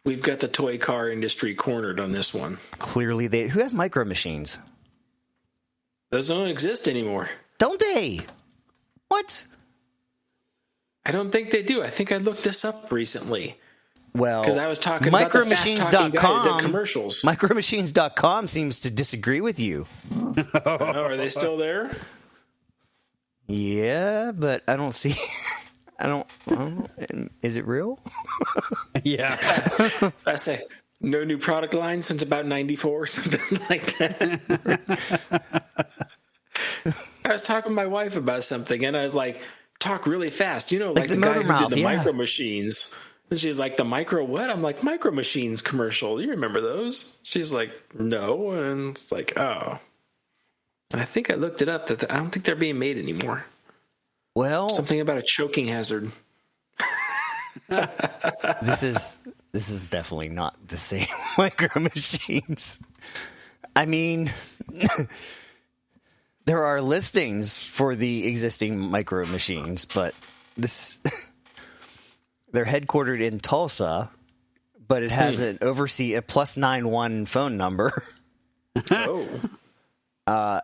We've got the toy car industry cornered on this one. Clearly, who has Micro Machines? Those don't exist anymore. Don't they? What? I don't think they do. I think I looked this up recently. Well, because I was talking about the fast-talking guy, the commercials. Micromachines.com seems to disagree with you. Are they still there? Yeah, but I don't see. I don't. Is it real? Yeah. I say no new product line since about '94 or something like that. I was talking to my wife about something, and I was like, "Talk really fast," like the guy who did the Micro Machines. And she's like, the Micro what? I'm like, Micro Machines commercial. You remember those? She's like, no. And it's like, oh. And I think I looked it up. I don't think they're being made anymore. Well. Something about a choking hazard. This is definitely not the same Micro Machines. I mean, there are listings for the existing Micro Machines, but this... They're headquartered in Tulsa, but it has a +91 phone number. Oh.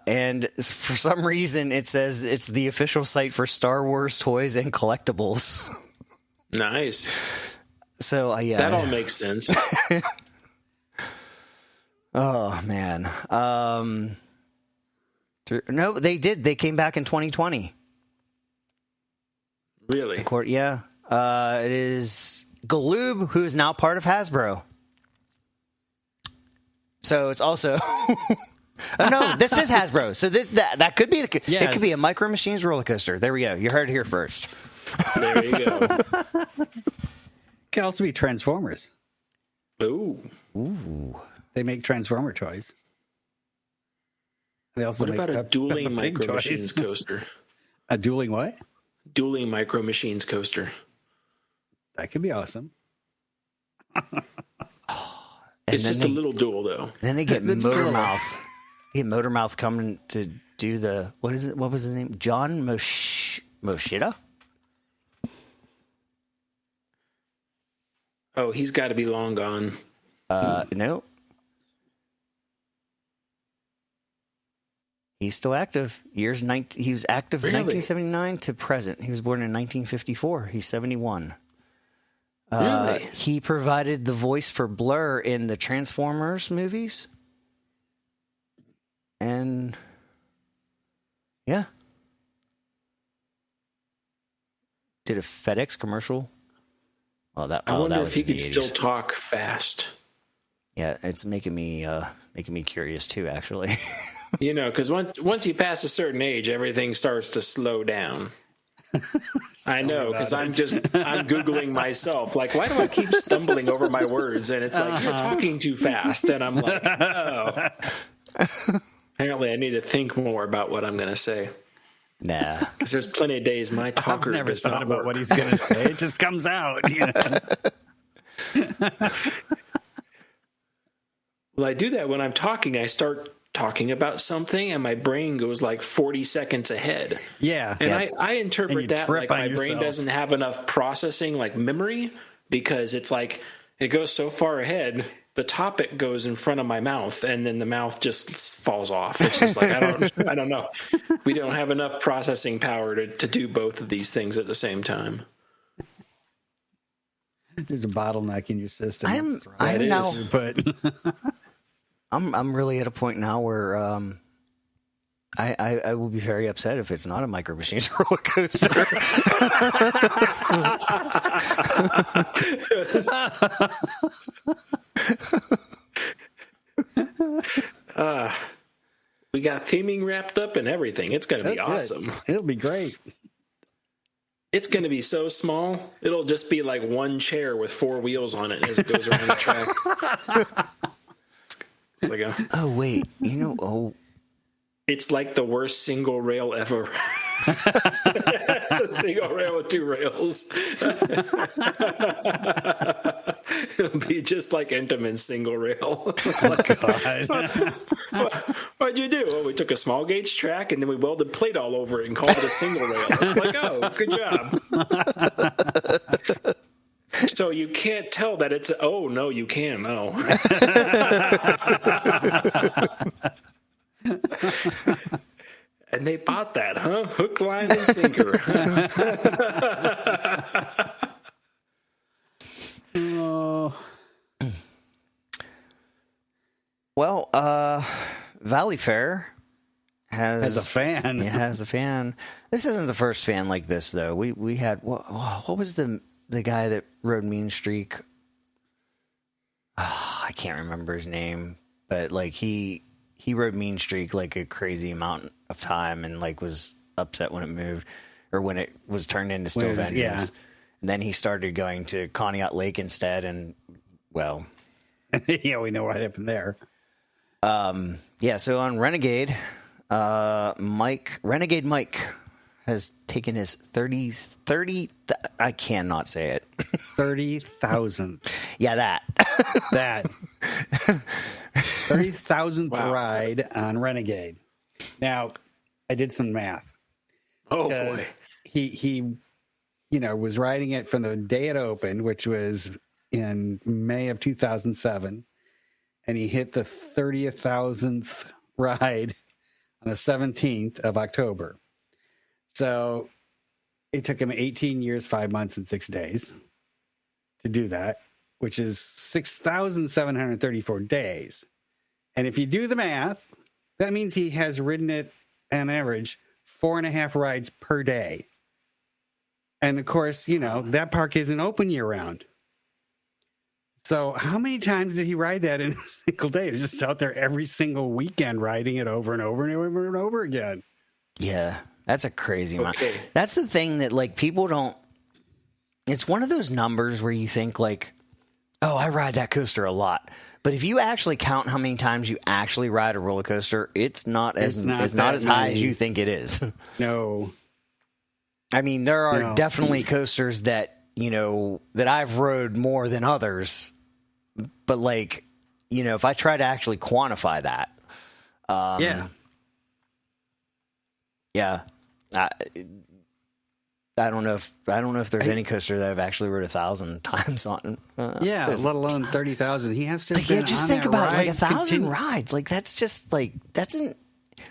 And for some reason, it says it's the official site for Star Wars toys and collectibles. Nice. So, yeah. That all makes sense. Oh, man. No, they did. They came back in 2020. Really? Yeah. It is Galoob, who is now part of Hasbro. So it's also... Oh no, this is Hasbro. So that could be it could be a Micro Machines roller coaster. There we go. You heard it here first. There you go. Could also be Transformers. Ooh. They make Transformer toys. They also What about a dueling Micro Machines coaster? A dueling what? Dueling Micro Machines coaster. That could be awesome. It's just a little duel, though. Then they get Motormouth. They get Motormouth coming to do the... What is it? What was his name? John Moshida? Oh, he's got to be long gone. No. He's still active. He was active from 1979 to present. He was born in 1954. He's 71. Really? He provided the voice for Blur in the Transformers movies. And yeah. Did a FedEx commercial. Well, I wonder was if he in the could 80s. still talk fast. Yeah, it's making me curious too, actually. You know, because once you pass a certain age, everything starts to slow down. I know, because I'm Googling myself. Like, why do I keep stumbling over my words? And it's like, you're talking too fast. And I'm like, oh. Apparently, I need to think more about what I'm going to say. Nah. Because there's plenty of days my talker I've never does thought not about work. what he's going to say. It just comes out. You know? Well, I do that when I'm talking. I start talking about something, and my brain goes like 40 seconds ahead. Yeah. And I interpret that like my brain yourself. doesn't have enough processing, like memory, because it's like it goes so far ahead. The topic goes in front of my mouth, and then the mouth just falls off. It's just like, I don't know. We don't have enough processing power to do both of these things at the same time. There's a bottleneck in your system. I'm really at a point now where I will be very upset if it's not a Micro Machines roller coaster. We got theming wrapped up and everything. It's going to be awesome. It'll be great. It's going to be so small. It'll just be like one chair with 4 wheels on it as it goes around the track. Oh, wait. It's like the worst single rail ever. A single rail with 2 rails. It'll be just like Entenmann's single rail. What'd you do? Well, we took a small gauge track and then we welded plate all over it and called it a single rail. It's like, oh, good job. So you can't tell that it's oh no, you can. Oh. And they bought that, huh? Hook, line, and sinker. Oh. Well, Valley Fair has a fan. It has a fan. This isn't the first fan like this, though. We had what was the guy that rode Mean Streak? Oh, I can't remember his name, but like he rode Mean Streak like a crazy amount of time and like was upset when it moved or when it was turned into Still Vengeance. Yeah. And then he started going to Conneaut Lake instead, and well, yeah, we know what happened there. Yeah, so on Renegade, Renegade Mike has taken his 30 I cannot say it. 30,000. Yeah, that. 30,000th ride on Renegade. Now, I did some math. Oh boy. He was riding it from the day it opened, which was in May of 2007, and he hit the 30,000th ride on the 17th of October. So it took him 18 years, 5 months, and 6 days to do that, which is 6,734 days. And if you do the math, that means he has ridden it on average 4.5 rides per day. And of course, you know, that park isn't open year round. So how many times did he ride that in a single day? He was just out there every single weekend riding it over and over and over and over again. Yeah, that's a crazy amount. That's the thing that, like, people don't... It's one of those numbers where you think, like, oh, I ride that coaster a lot. But if you actually count how many times you actually ride a roller coaster, it's not as high as you think it is. No. I mean, there are definitely coasters that, you know, that I've rode more than others. But, like, you know, if I try to actually quantify that, yeah, I don't know if there's any coaster that I've actually rode 1,000 times on. Let alone 30,000. He has to. Like, yeah, just think about like 1,000 rides. Like, that's just like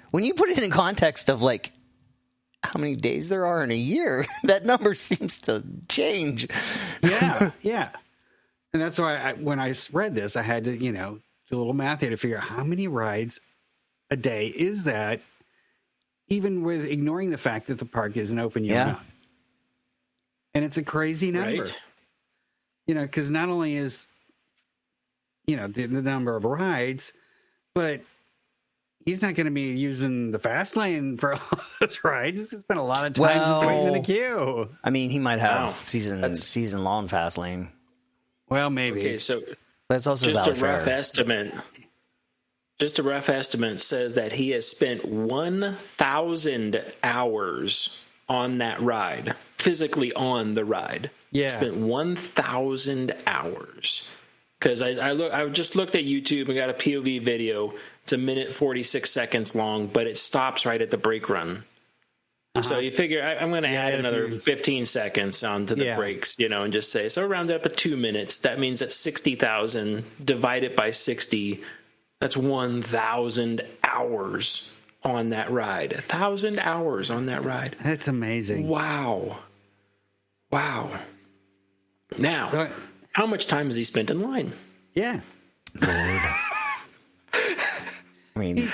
when you put it in context of like how many days there are in a year, that number seems to change. Yeah. And that's why when I read this, I had to, you know, do a little math here to figure out how many rides a day is that, even with ignoring the fact that the park isn't open year round. And it's a crazy number. Right. You know, because not only is, you know, the number of rides, but he's not going to be using the fast lane for all those rides. He's going to spend a lot of time just waiting in the queue. I mean, he might have season long fast lane. Well, maybe. Okay, so that's also just a rough estimate. Just a rough estimate says that he has spent 1,000 hours on that ride, physically on the ride. Yeah, spent 1,000 hours. Because I just looked at YouTube and got a POV video. It's 1 minute 46 seconds long, but it stops right at the brake run. So you figure I'm going to add another 15 seconds onto the brakes, you know, and just say, so round it up to 2 minutes. That means that's 60,000 divided by 60. That's 1,000 hours on that ride. 1,000 hours on that ride. That's amazing. Wow. Now, how much time has he spent in line? Yeah. Lord. I mean,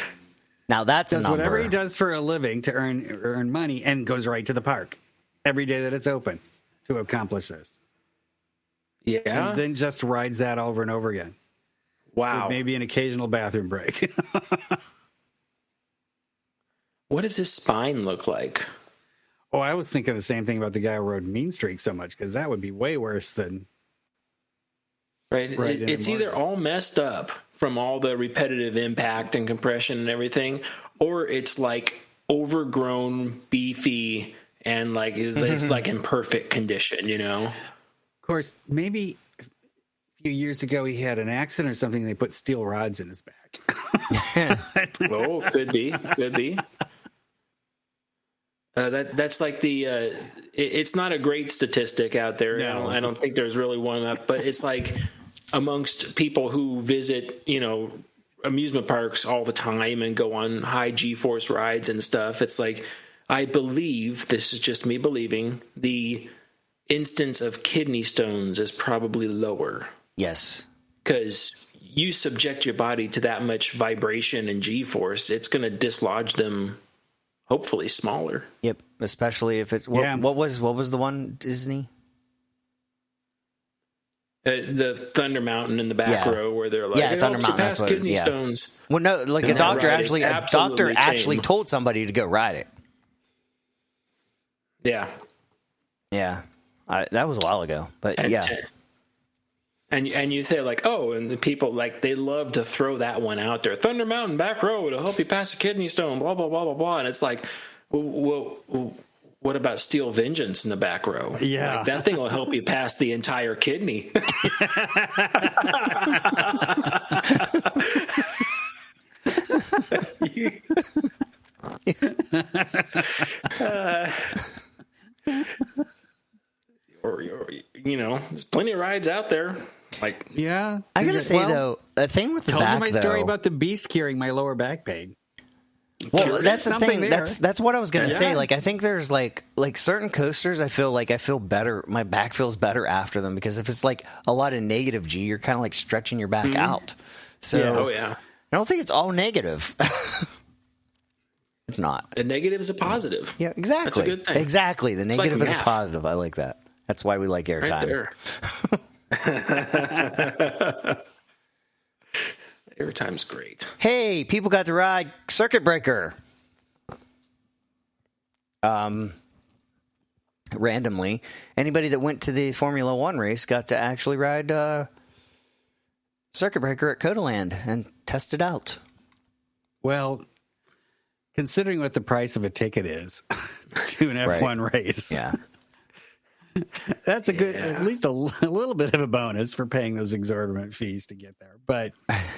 now that's does whatever he does for a living to earn money and goes right to the park every day that it's open to accomplish this. Yeah. And then just rides that over and over again. Wow. With maybe an occasional bathroom break. What does his spine look like? Oh, I was thinking the same thing about the guy who rode Mean Streak so much, because that would be way worse than... Right. It's either all messed up from all the repetitive impact and compression and everything, or it's like overgrown, beefy, and like it's like in perfect condition, you know? Of course, maybe a few years ago he had an accident or something, and they put steel rods in his back. Oh, could be. That's like the it's not a great statistic out there. No. I don't think there's really one up, but it's like amongst people who visit, you know, amusement parks all the time and go on high G-force rides and stuff. It's like, I believe, this is just me believing, the instance of kidney stones is probably lower. Yes. Because you subject your body to that much vibration and G-force, it's going to dislodge them. Hopefully smaller. Yep, especially if it's what was the one Disney? The Thunder Mountain in the back row where they're like, Thunder Mountain, pass kidney stones. Well, no, like a doctor actually told somebody to go ride it. Yeah, that was a while ago, but And you say like, oh, and the people like they love to throw that one out there. Thunder Mountain back row to help you pass a kidney stone. Blah blah blah blah blah. And it's like, well, what about Steel Vengeance in the back row? Yeah, like, that thing will help you pass the entire kidney. Or you know, there's plenty of rides out there. Like, yeah, I gotta say though, the thing with the back, told you my story about the beast carrying my lower back pain. Well, that's the thing. there. That's what I was gonna say. Yeah. Like, I think there's like certain coasters. I feel better. My back feels better after them because if it's like a lot of negative G, you're kind of like stretching your back out. So, I don't think it's all negative. It's not. The negative is a positive. Yeah, exactly. That's a good thing. Exactly. The negative like is a math. positive. I like that. That's why we like airtime. Right there. Airtime's great. Hey, people got to ride Circuit Breaker. Randomly, anybody that went to the Formula One race got to actually ride Circuit Breaker at Codaland and test it out. Well, considering what the price of a ticket is to an F1 race, Yeah. that's a good, at least a little bit of a bonus for paying those exorbitant fees to get there. But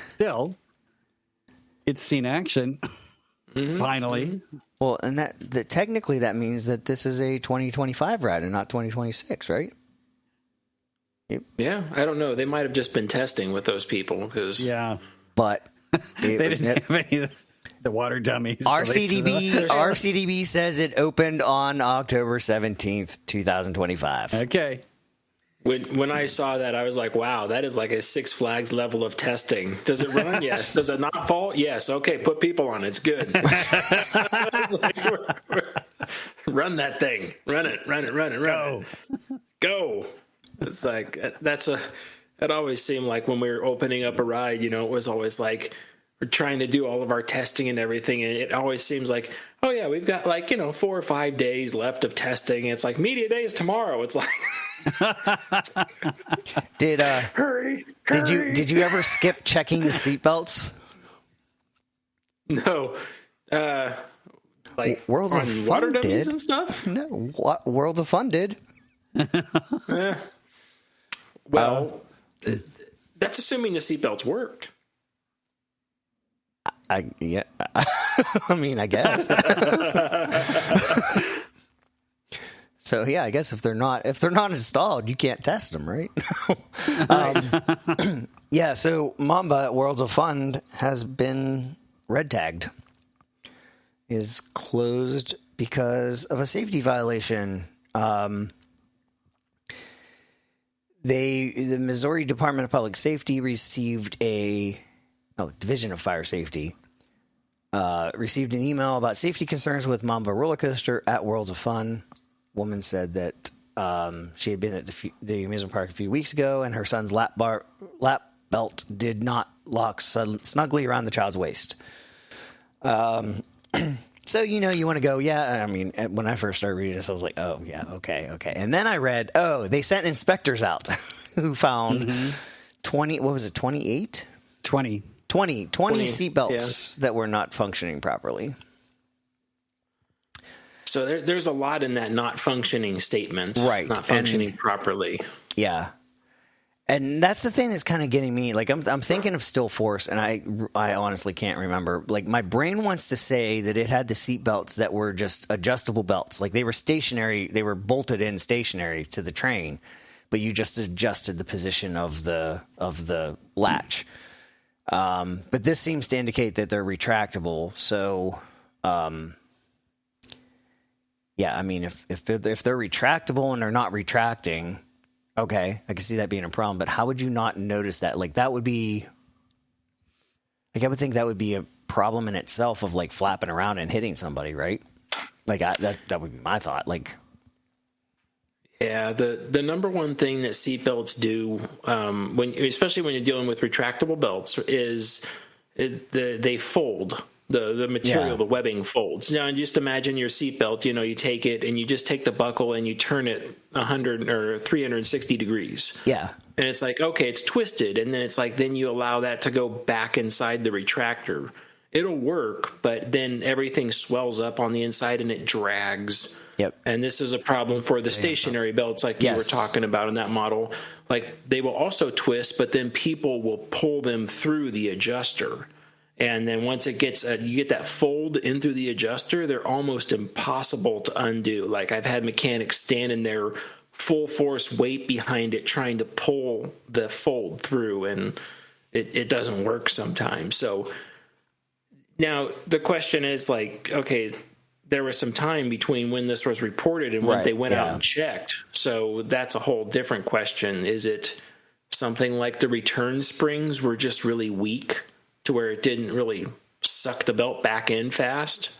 still, it's seen action. Finally. Well, and that technically that means that this is a 2025 ride and not 2026, right? Yeah, I don't know. They might have just been testing with those people because But they didn't have any of the water dummies. RCDB says it opened on October 17th, 2025. Okay. when I saw that, I was like, wow, that is like a Six Flags level of testing. Does it run? Yes. Does it not fall? Yes. Okay, put people on it. It's good. Run that thing. Run it. Go. It's like, it always seemed like when we were opening up a ride, it was always like, we're trying to do all of our testing and everything, and it always seems like, oh yeah, we've got 4 or 5 days left of testing. It's like media day is tomorrow. It's like hurry. Did you ever skip checking the seatbelts? No. Worlds of Fun water dummies did and stuff. No, Worlds of Fun did. Well, that's assuming the seatbelts worked. I mean, I guess. So yeah, I guess if they're not installed, you can't test them, right? Yeah. So Mamba at Worlds of Fun has been red tagged. Is closed because of a safety violation. The Missouri Department of Public Safety received Division of Fire Safety received an email about safety concerns with Mamba roller coaster at Worlds of Fun. Woman said that she had been at the amusement park a few weeks ago, and her son's lap belt did not lock snugly around the child's waist. So, you want to go, yeah. I mean, when I first started reading this, I was like, oh, yeah, okay. And then I read, they sent inspectors out who found 20 seatbelts that were not functioning properly. So there's a lot in that not functioning statement. Right. Not functioning properly. Yeah. And that's the thing that's kind of getting me. Like, I'm thinking of Still Force, and I honestly can't remember. Like, my brain wants to say that it had the seat belts that were just adjustable belts. Like, they were stationary. They were bolted in stationary to the train, but you just adjusted the position of the latch. But this seems to indicate that they're retractable. So, yeah, I mean, if they're retractable and they're not retracting, okay, I can see that being a problem. But how would you not notice that? Like, that would be, like, I would think that would be a problem in itself of like flapping around and hitting somebody, right? Like, that would be my thought. Like, yeah, the number one thing that seatbelts do, especially when you're dealing with retractable belts, is they fold. The material, the webbing folds. Now, just imagine your seatbelt, you take it and you just take the buckle and you turn it 100 or 360 degrees. Yeah. And it's like, okay, it's twisted. And then it's like, then you allow that to go back inside the retractor. It'll work, but then everything swells up on the inside and it drags. Yep. And this is a problem for the stationary belts like you were talking about in that model. Like, they will also twist, but then people will pull them through the adjuster. And then once it gets, you get that fold in through the adjuster, they're almost impossible to undo. Like, I've had mechanics standing there, full force weight behind it, trying to pull the fold through, and it doesn't work sometimes. So Now, the question is like, okay, there was some time between when this was reported and when Right, they went out yeah. and checked. So that's a whole different question. Is it something like the return springs were just really weak to where it didn't really suck the belt back in fast?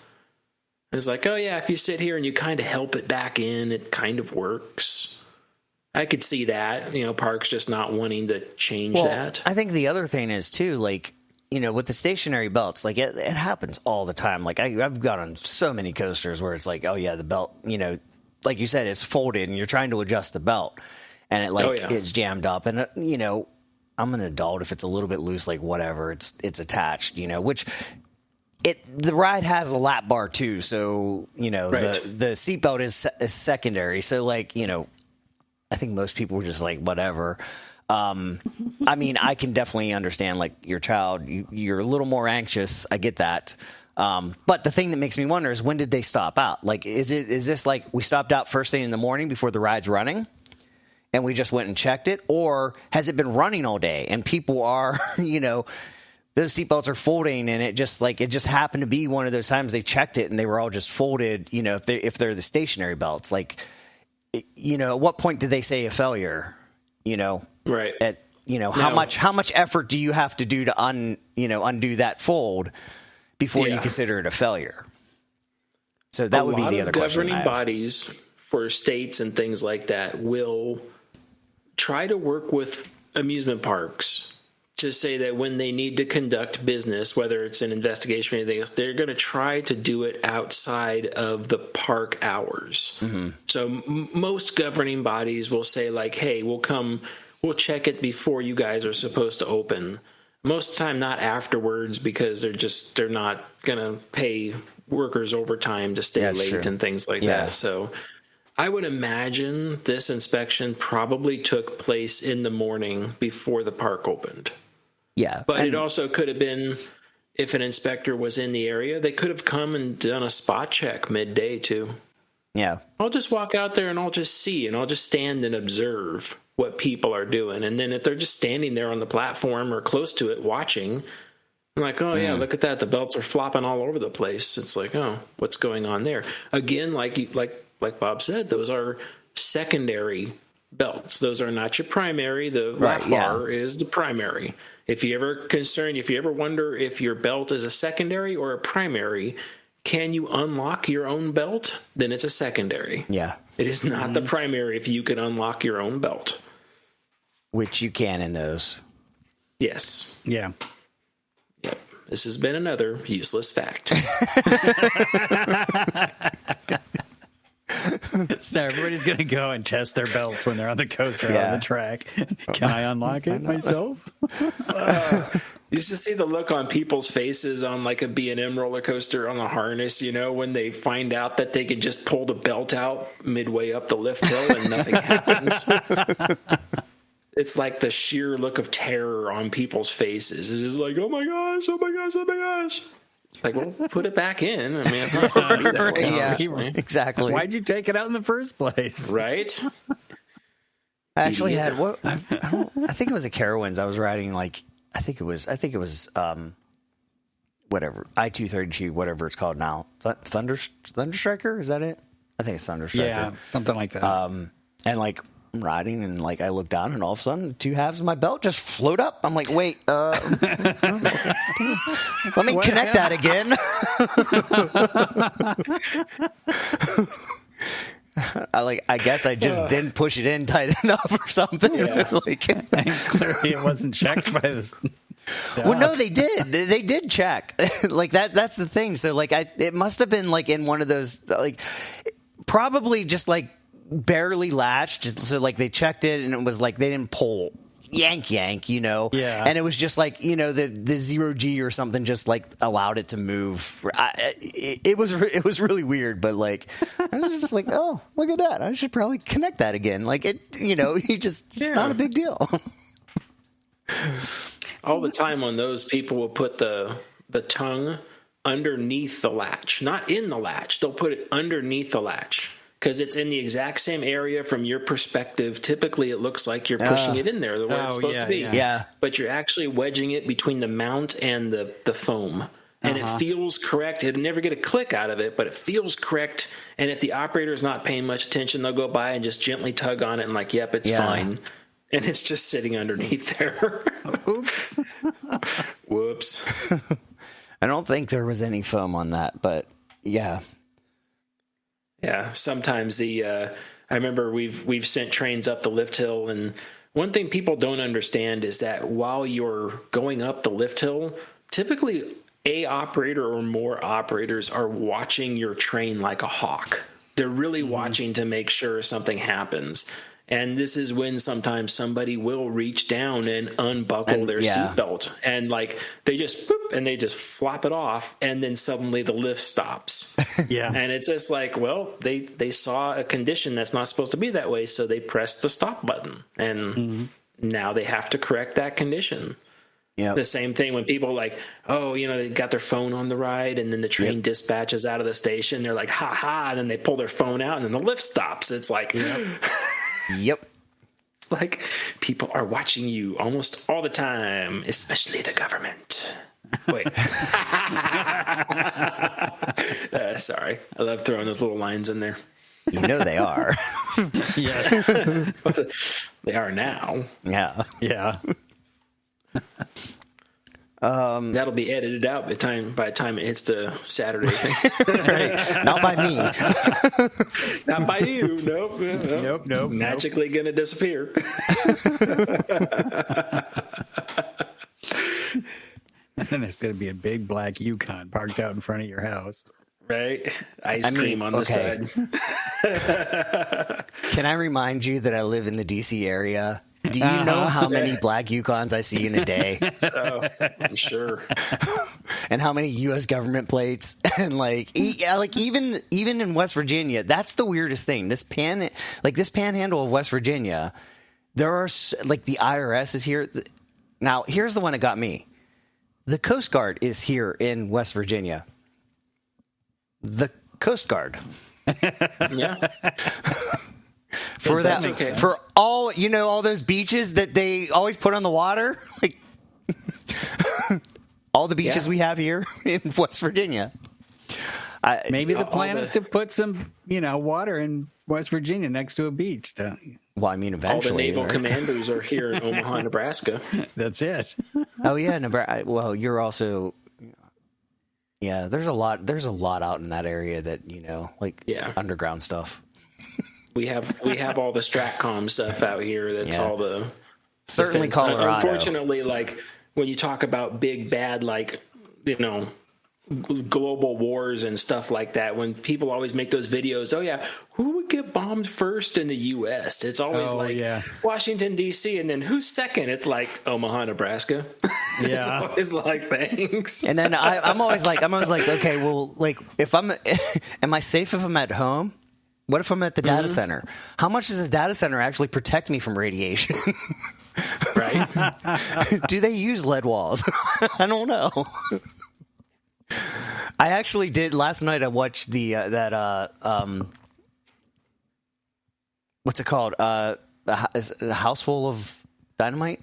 It's like, oh yeah, if you sit here and you kind of help it back in, it kind of works. I could see that, Parks just not wanting to change that. I think the other thing is too, like, with the stationary belts, like it happens all the time. Like I've got on so many coasters where it's like, oh yeah, the belt, like you said, it's folded and you're trying to adjust the belt and it's jammed up. And, I'm an adult. If it's a little bit loose, like whatever, it's attached, which the ride has a lap bar too. So, Right. the seatbelt is secondary. So like, I think most people were just like, whatever. I mean, I can definitely understand like your child, you're a little more anxious. I get that. But the thing that makes me wonder is when did they stop out? Like, is this like we stopped out first thing in the morning before the ride's running and we just went and checked it? Or has it been running all day and people are, those seatbelts are folding and it just happened to be one of those times they checked it and they were all just folded, if they're the stationary belts, like, at what point did they say a failure? Right. At how much effort do you have to do to undo that fold before you consider it a failure? So that would be the other question. Governing bodies for states and things like that will try to work with amusement parks to say that when they need to conduct business, whether it's an investigation or anything else, they're going to try to do it outside of the park hours. Mm-hmm. So most governing bodies will say like, hey, we'll check it before you guys are supposed to open. Most of the time, not afterwards, because they're not going to pay workers overtime to stay late and things like that. So I would imagine this inspection probably took place in the morning before the park opened. Yeah. But it also could have been, if an inspector was in the area, they could have come and done a spot check midday too. Yeah. I'll just walk out there and I'll just see and I'll just stand and observe what people are doing. And then if they're just standing there on the platform or close to it watching, I'm like, oh yeah, look at that. The belts are flopping all over the place. It's like, oh, what's going on there? Again, like Bob said, those are secondary belts. Those are not your primary. The lap bar is the primary. If you ever wonder if your belt is a secondary or a primary, can you unlock your own belt? Then it's a secondary. Yeah. It is not the primary if you can unlock your own belt. Which you can in those. Yes. Yeah. Yep. This has been another useless fact. So everybody's going to go and test their belts when they're on the coaster on the track. Can I unlock it myself? You used to see the look on people's faces on like a B&M roller coaster on the harness, when they find out that they could just pull the belt out midway up the lift hill and nothing happens. It's like the sheer look of terror on people's faces. It's just like, oh my gosh, oh my gosh, oh my gosh. It's like, well, put it back in. I mean, it's not supposed to be that way. Yeah, exactly. Why'd you take it out in the first place? Right? I actually had I think it was a Carowinds. I was riding like I think it was whatever I-232, whatever it's called now. Thunderstriker, is that it? I think it's Thunderstriker. Yeah, something like that. And like I'm riding and like I look down and all of a sudden 2 halves of my belt just float up. I'm like, wait, let me connect that again. I guess I just didn't push it in tight enough or something. Yeah. And clearly it wasn't checked by this. Well, no, they did. They did check. Like that's the thing. So like it must have been like in one of those like probably just like barely latched. Just so like they checked it and it was like they didn't pull yank, Yeah. And it was just like, the 0G or something just like allowed it to move. It was really weird, but like, I was just like, oh, look at that. I should probably connect that again. Like it's not a big deal. All the time on those, people will put the tongue underneath the latch, not in the latch. They'll put it underneath the latch. Because it's in the exact same area from your perspective. Typically, it looks like you're pushing it in there the way it's supposed to be. Yeah. But you're actually wedging it between the mount and the foam. and it feels correct. It'll never get a click out of it, but it feels correct. And if the operator is not paying much attention, they'll go by and just gently tug on it and like, yep, it's fine. And it's just sitting underneath there. Oops. Whoops. I don't think there was any foam on that, but yeah. Yeah, sometimes I remember we've sent trains up the lift hill, and one thing people don't understand is that while you're going up the lift hill, typically a operator or more operators are watching your train like a hawk. They're really watching to make sure something happens. And this is when sometimes somebody will reach down and unbuckle their seatbelt, and like they just and they just flop it off, and then suddenly the lift stops. And it's just like, well, they saw a condition that's not supposed to be that way, so they pressed the stop button, and now they have to correct that condition. The same thing when people like, oh, they got their phone on the ride, and then the train dispatches out of the station. They're like, ha ha, and then they pull their phone out, and then the lift stops. It's like. Yep. It's like people are watching you almost all the time, especially the government. Wait. Sorry. I love throwing those little lines in there. You know they are. They are now. Yeah. Yeah. That'll be edited out by the time it hits the Saturday thing. Right. Not by me. Not by you. Nope. Magically going to disappear. And then there's going to be a big black Yukon parked out in front of your house. Right? Ice cream on the side. Can I remind you that I live in the D.C. area? Do you know how many black Yukons I see in a day? Oh, I'm sure. And how many U.S. government plates? And even in West Virginia, that's the weirdest thing. This panhandle of West Virginia, there are the IRS is here. Now, here's the one that got me. The Coast Guard is here in West Virginia. The Coast Guard. Yeah. For all those beaches that they always put on the water, like all the beaches we have here in West Virginia. Maybe the plan is to put some, water in West Virginia next to a beach. Well, I mean, eventually. All the naval commanders are here in Omaha, Nebraska. That's it. Oh yeah, Nebraska. Well, you're also. Yeah, there's a lot out in that area that underground stuff. We have all the Stratcom stuff out here. That's all the certainly defense. Colorado. Unfortunately, when you talk about big bad, global wars and stuff like that, when people always make those videos, who would get bombed first in the U.S.? It's always Washington D.C. and then who's second? It's like Omaha, Nebraska. Yeah, it's always like thanks. And then I'm always like, okay, well, if am I safe if I'm at home? What if I'm at the data center? How much does the data center actually protect me from radiation? Right? Do they use lead walls? I don't know. I actually did last night. I watched what's it called? Is it a House Full of Dynamite?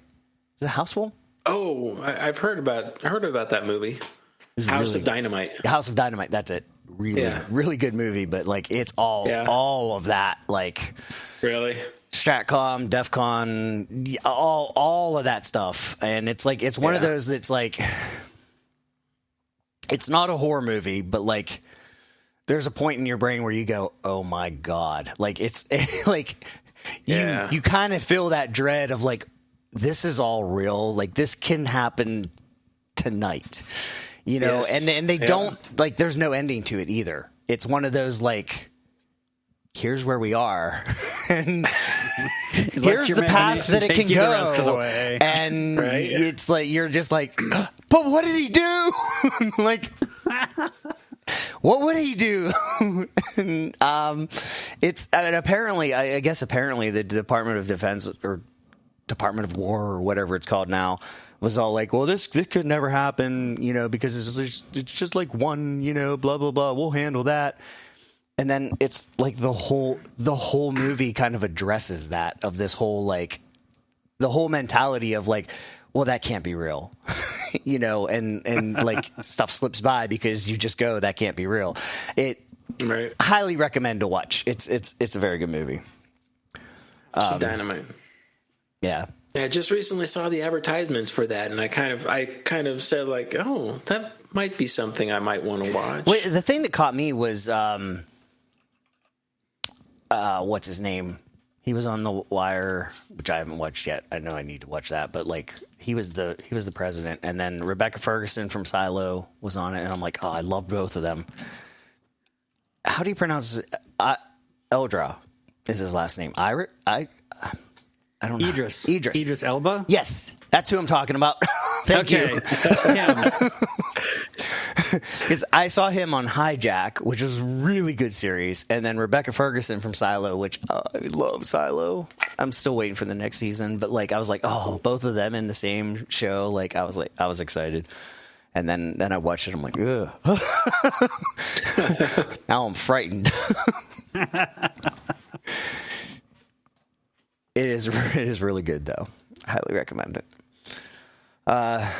Is it House Full? Oh, I've heard about that movie. House of Dynamite. House of Dynamite. That's it. Really good movie, but it's all of that, really Stratcom, DEFCON, all of that stuff, and it's one of those that's it's not a horror movie, but there's a point in your brain where you go, oh my god, you kind of feel that dread of this is all real, this can happen tonight. And they don't there's no ending to it either. It's one of those here's where we are, and here's the path that it can go. The rest of the way. And it's you're just but what did he do? What would he do? Apparently, I guess the Department of Defense or Department of War or whatever it's called now was all well, this could never happen, because it's just one, blah blah blah. We'll handle that. And then it's the whole movie kind of addresses that, of this whole the whole mentality of well, that can't be real. and like stuff slips by because you just go, that can't be real. Right. Highly recommend to watch. It's a very good movie. Dynamite. Yeah. Yeah, I just recently saw the advertisements for that, and I kind of said like, oh, that might be something I might want to watch. Well, the thing that caught me was what's his name? He was on The Wire, which I haven't watched yet. I know I need to watch that, but like he was the president, and then Rebecca Ferguson from Silo was on it, and I'm like, oh, I love both of them. How do you pronounce it? Eldra is his last name. I don't know. Idris Elba? Yes, that's who I'm talking about. Thank you. Because I saw him on Hijack, which was a really good series, and then Rebecca Ferguson from Silo, which I love Silo. I'm still waiting for the next season, but like I was like, oh, both of them in the same show. I was excited, and then I watched it. I'm like, ugh. Now I'm frightened. It is really good, though. I highly recommend it.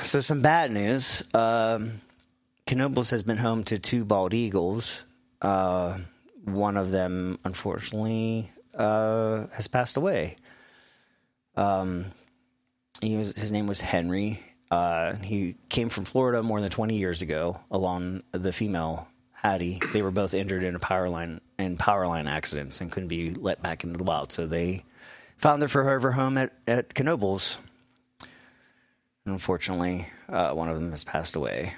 So some bad news. Knoebels has been home to 2 bald eagles. One of them, unfortunately, has passed away. His name was Henry. He came from Florida more than 20 years ago, along the female Hattie. They were both injured in power line accidents and couldn't be let back into the wild, so they found their forever home at Knoebels. Unfortunately, one of them has passed away.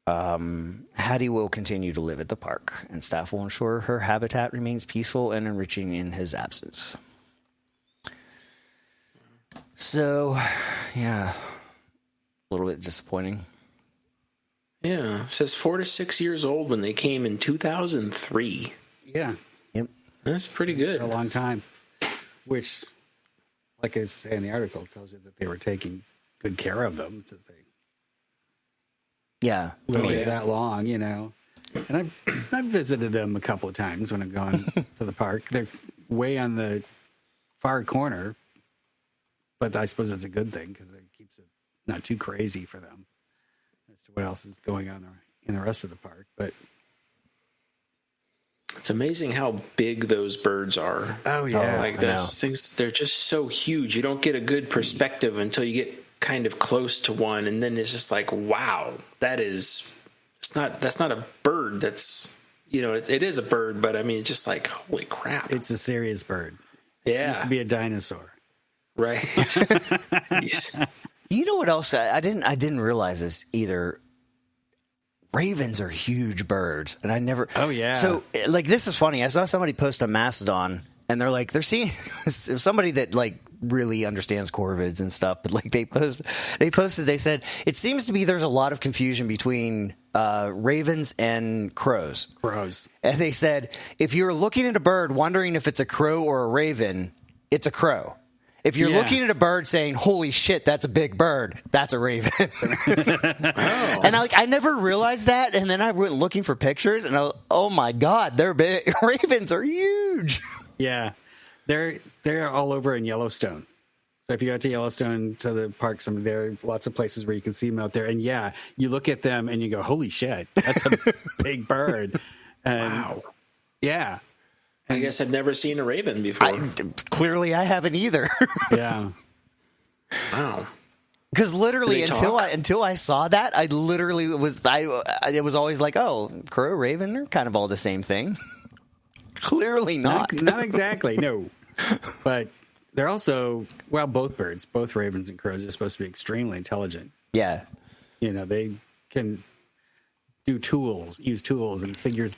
Hattie will continue to live at the park, and staff will ensure her habitat remains peaceful and enriching in his absence. So, yeah, a little bit disappointing. Yeah, it says 4 to 6 years old when they came in 2003. Yeah. Yep. That's pretty good. A long time. Which, like I say in the article, tells you that they were taking good care of them. Yeah. Really that long, And I've visited them a couple of times when I've gone to the park. They're way on the far corner, but I suppose it's a good thing because it keeps it not too crazy for them as to what else is going on in the rest of the park. But it's amazing how big those birds are. Oh, yeah. Like those things, they're just so huge. You don't get a good perspective until you get kind of close to one, and then it's just like, wow, that's not a bird. That's, it is a bird, but I mean, it's just like, holy crap. It's a serious bird. Yeah. It used to be a dinosaur. Right. You know what else? I didn't realize this either. Ravens are huge birds, and I never. Oh yeah. So like, this is funny. I saw somebody post on Mastodon, and they're like, they're seeing somebody that like really understands corvids and stuff, but like they posted, they said it seems to be there's a lot of confusion between ravens and crows. And they said if you're looking at a bird wondering if it's a crow or a raven, it's a crow. If you're looking at a bird saying, holy shit, that's a big bird, that's a raven. Oh. And I never realized that. And then I went looking for pictures and oh my God, they're big. Ravens are huge. Yeah. They're all over in Yellowstone. So if you go to Yellowstone, to the parks, there are lots of places where you can see them out there. And yeah, you look at them and you go, holy shit, that's a big bird. And wow. Yeah. I guess I've never seen a raven before. Clearly, I haven't either. Yeah. Wow. Because literally, until I saw that, I literally it was always like, oh, crow, raven, they're kind of all the same thing. Clearly not. Not exactly, no. But they're also, well, both birds, both ravens and crows are supposed to be extremely intelligent. Yeah. They can use tools and figure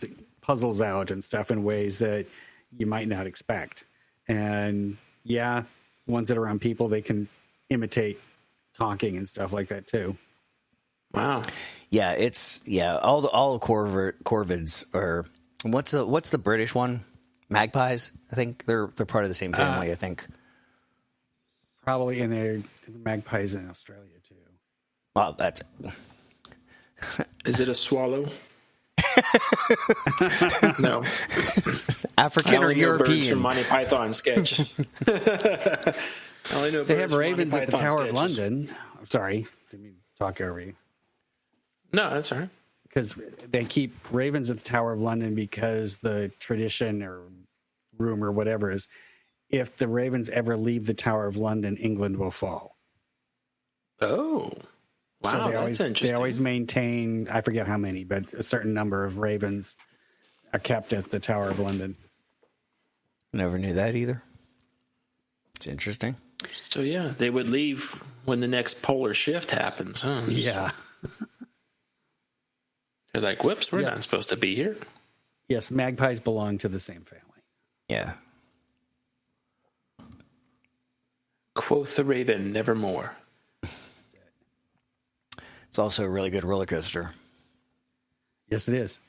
puzzles out and stuff in ways that you might not expect. And yeah, ones that are around people, they can imitate talking and stuff like that too. Wow. Yeah, all the corvids are. What's the British one? Magpies. I think they're part of the same family. I think probably, and they're magpies in Australia too. Well, that's. Is it a swallow? No. African or European? Birds from Monty Python sketch. They have ravens at the Tower of London sorry, didn't mean to talk over you. No, that's all right. Because they keep ravens at the Tower of London because the tradition or rumor, whatever is, if the ravens ever leave the Tower of London, England will fall. Oh, wow, So that's interesting. They always maintain, I forget how many, but a certain number of ravens are kept at the Tower of London. Never knew that either. It's interesting. So, yeah, they would leave when the next polar shift happens, huh? Yeah. They're like, whoops, we're Yes. not supposed to be here. Yes, magpies belong to the same family. Yeah. Quoth the raven, nevermore. It's also a really good roller coaster. Yes, it is.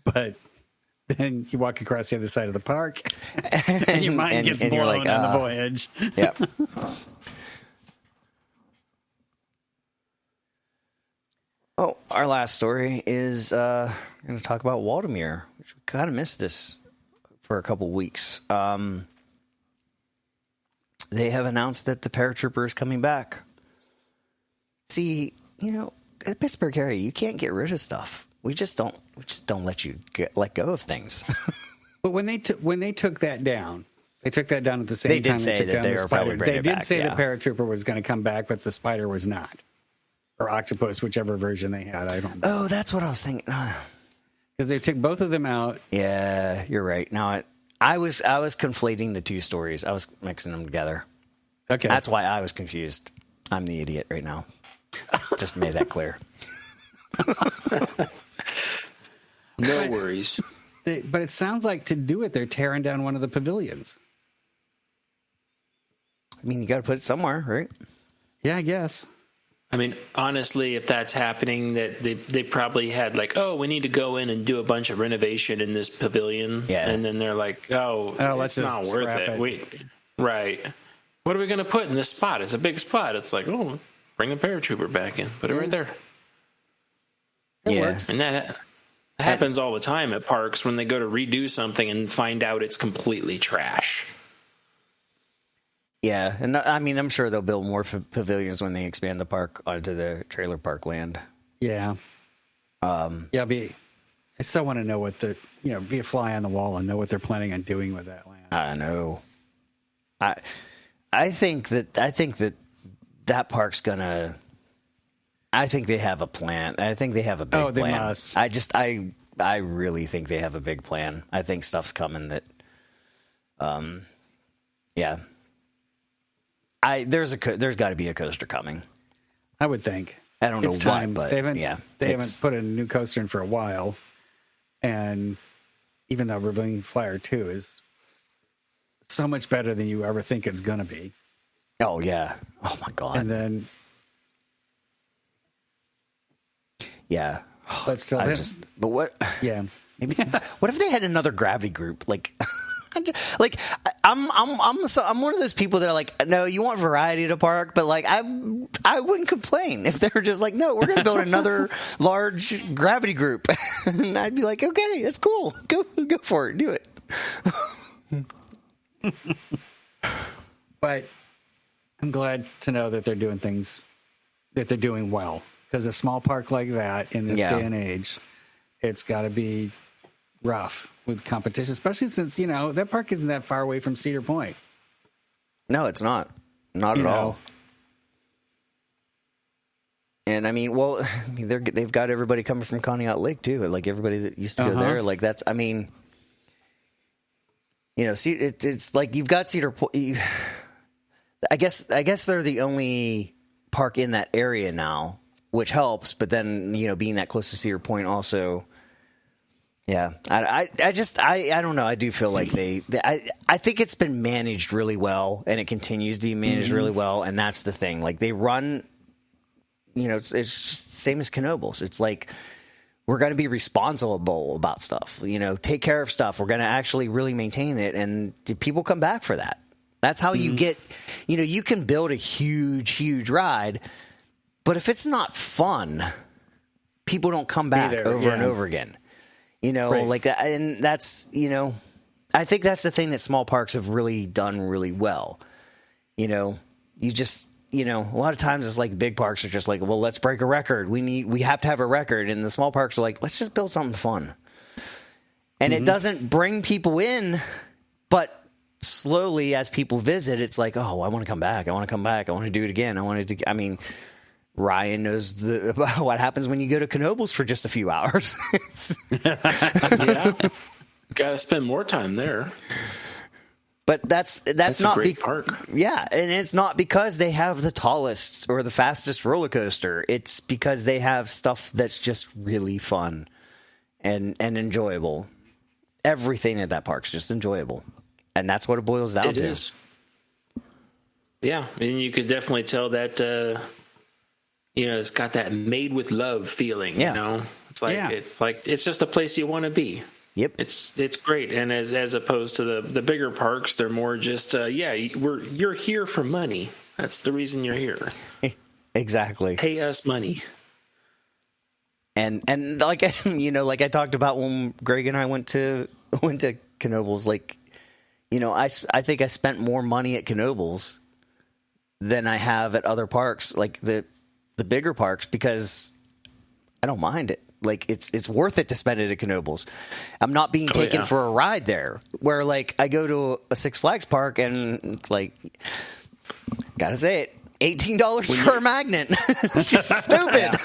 But then you walk across the other side of the park, and your mind gets and you're blown like, on the voyage. Yeah. Oh, our last story is going to talk about Waldemere, which we kind of missed this for a couple weeks. They have announced that the paratrooper is coming back. See, at Pittsburgh area, you can't get rid of stuff. We just don't let you let go of things. But when they took that down, they took that down at the same They did time say they took that down they the were probably spider. bringing They it did back, say yeah. the paratrooper was going to come back, but the spider was not, or octopus, whichever version they had. I don't know. Oh, that's what I was thinking. Because they took both of them out. Yeah, you're right. Now I was conflating the two stories. I was mixing them together. Okay, That's why I was confused. I'm the idiot right now. Just made that clear. No worries. but it sounds like to do it, they're tearing down one of the pavilions. I mean, you got to put it somewhere, right? Yeah, I guess. I mean, honestly, if that's happening, that they probably had like, oh, we need to go in and do a bunch of renovation in this pavilion. Yeah. And then they're like, oh let's it's not just worth scrap it. it. Right. What are we going to put in this spot? It's a big spot. It's like, oh, bring a paratrooper back in. Put it right there. Yeah. And that happens all the time at parks when they go to redo something and find out it's completely trash. Yeah, and I mean, I'm sure they'll build more pavilions when they expand the park onto the trailer park land. Yeah. Yeah, I still want to know what be a fly on the wall and know what they're planning on doing with that land. I know. I think that park's gonna. I think they have a plan. I think they have a big plan. Oh, they must. I really think they have a big plan. I think stuff's coming that. Yeah. There's got to be a coaster coming. I would think. I don't know it's what, time. but they haven't, yeah, they haven't put a new coaster in for a while, and even though Rebellion Flyer 2 is so much better than you ever think it's gonna be. Oh yeah. Oh my god. And then, yeah. but still, But what? yeah. Maybe. What if they had another gravity group? I'm one of those people that are like, no, you want variety to park, but like I wouldn't complain if they were just like, no, we're going to build another large gravity group, and I'd be like, okay, that's cool, go for it, do it. But I'm glad to know that they're doing things that they're doing well, because a small park like that in this day and age, it's got to be rough with competition, especially since that park isn't that far away from Cedar Point. No, it's not at all. And I mean, they've got everybody coming from Conneaut Lake too, like everybody that used to go there. Like that's, I mean, it's like you've got Cedar Point. I guess they're the only park in that area now, which helps. But then being that close to Cedar Point also. Yeah, I don't know. I do feel like I think it's been managed really well, and it continues to be managed really well. And that's the thing. Like they run, it's just the same as Knoebels. It's like we're going to be responsible about stuff. Take care of stuff. We're going to actually really maintain it, and people come back for that. That's how you get. You can build a huge ride, but if it's not fun, people don't come back over and over again. Right. Like that, and that's, I think that's the thing that small parks have really done really well. you just, a lot of times it's like the big parks are just like, well, let's break a record. We have to have a record. And the small parks are like, let's just build something fun. And it doesn't bring people in, but slowly as people visit, it's like, oh, I want to come back. I want to come back. I want to do it again. Ryan knows what happens when you go to Knoebels for just a few hours. Yeah. Got to spend more time there. But that's not a great park. Yeah, and it's not because they have the tallest or the fastest roller coaster. It's because they have stuff that's just really fun and enjoyable. Everything at that park's just enjoyable. And that's what it boils down to. It is. Yeah, and you could definitely tell that it's got that made with love feeling, It's like it's just a place you want to be. Yep. It's great. And as opposed to the bigger parks, they're more just you're here for money. That's the reason you're here. Exactly. Pay us money. And like like I talked about when Greg and I went to Knoebels, like I think I spent more money at Knoebels than I have at other parks, like the bigger parks, because I don't mind it. Like it's worth it to spend it at Knoebels. I'm not being taken for a ride there. Where like I go to a Six Flags park and it's like, gotta say it, $18 for a magnet. It's just stupid.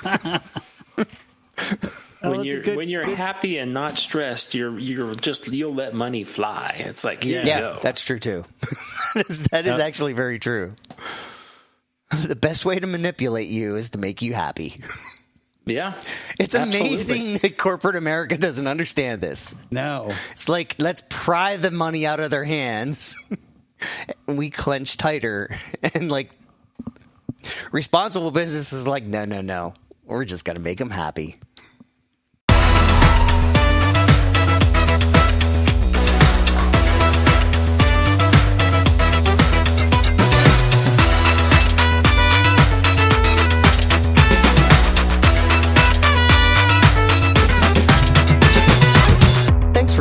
When you're happy and not stressed, you'll let money fly. It's like here you go. That's true too. that is actually very true. The best way to manipulate you is to make you happy. Yeah. It's amazing that corporate America doesn't understand this. No. It's like, let's pry the money out of their hands. We clench tighter. And like, responsible business is like, no. We're just going to make them happy.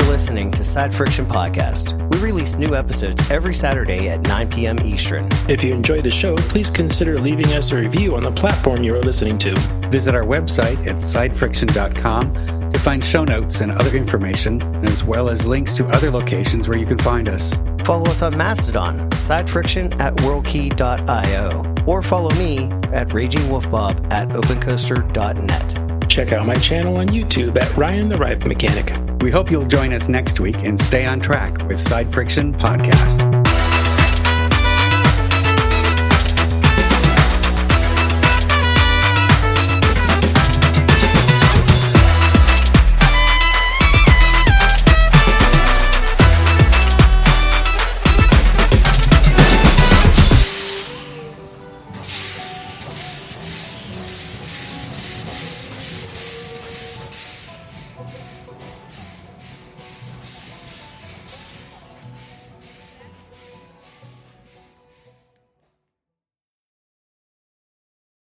Listening to Side Friction Podcast. We release new episodes every Saturday at 9 p.m. Eastern. If you enjoy the show, please consider leaving us a review on the platform you are listening to. Visit our website at sidefriction.com to find show notes and other information, as well as links to other locations where you can find us. Follow us on Mastodon, sidefriction at worldkey.io, or follow me at ragingwolfbob at opencoaster.net. Check out my channel on YouTube at Ryan the Ride Mechanic. We hope you'll join us next week and stay on track with Side Friction Podcast.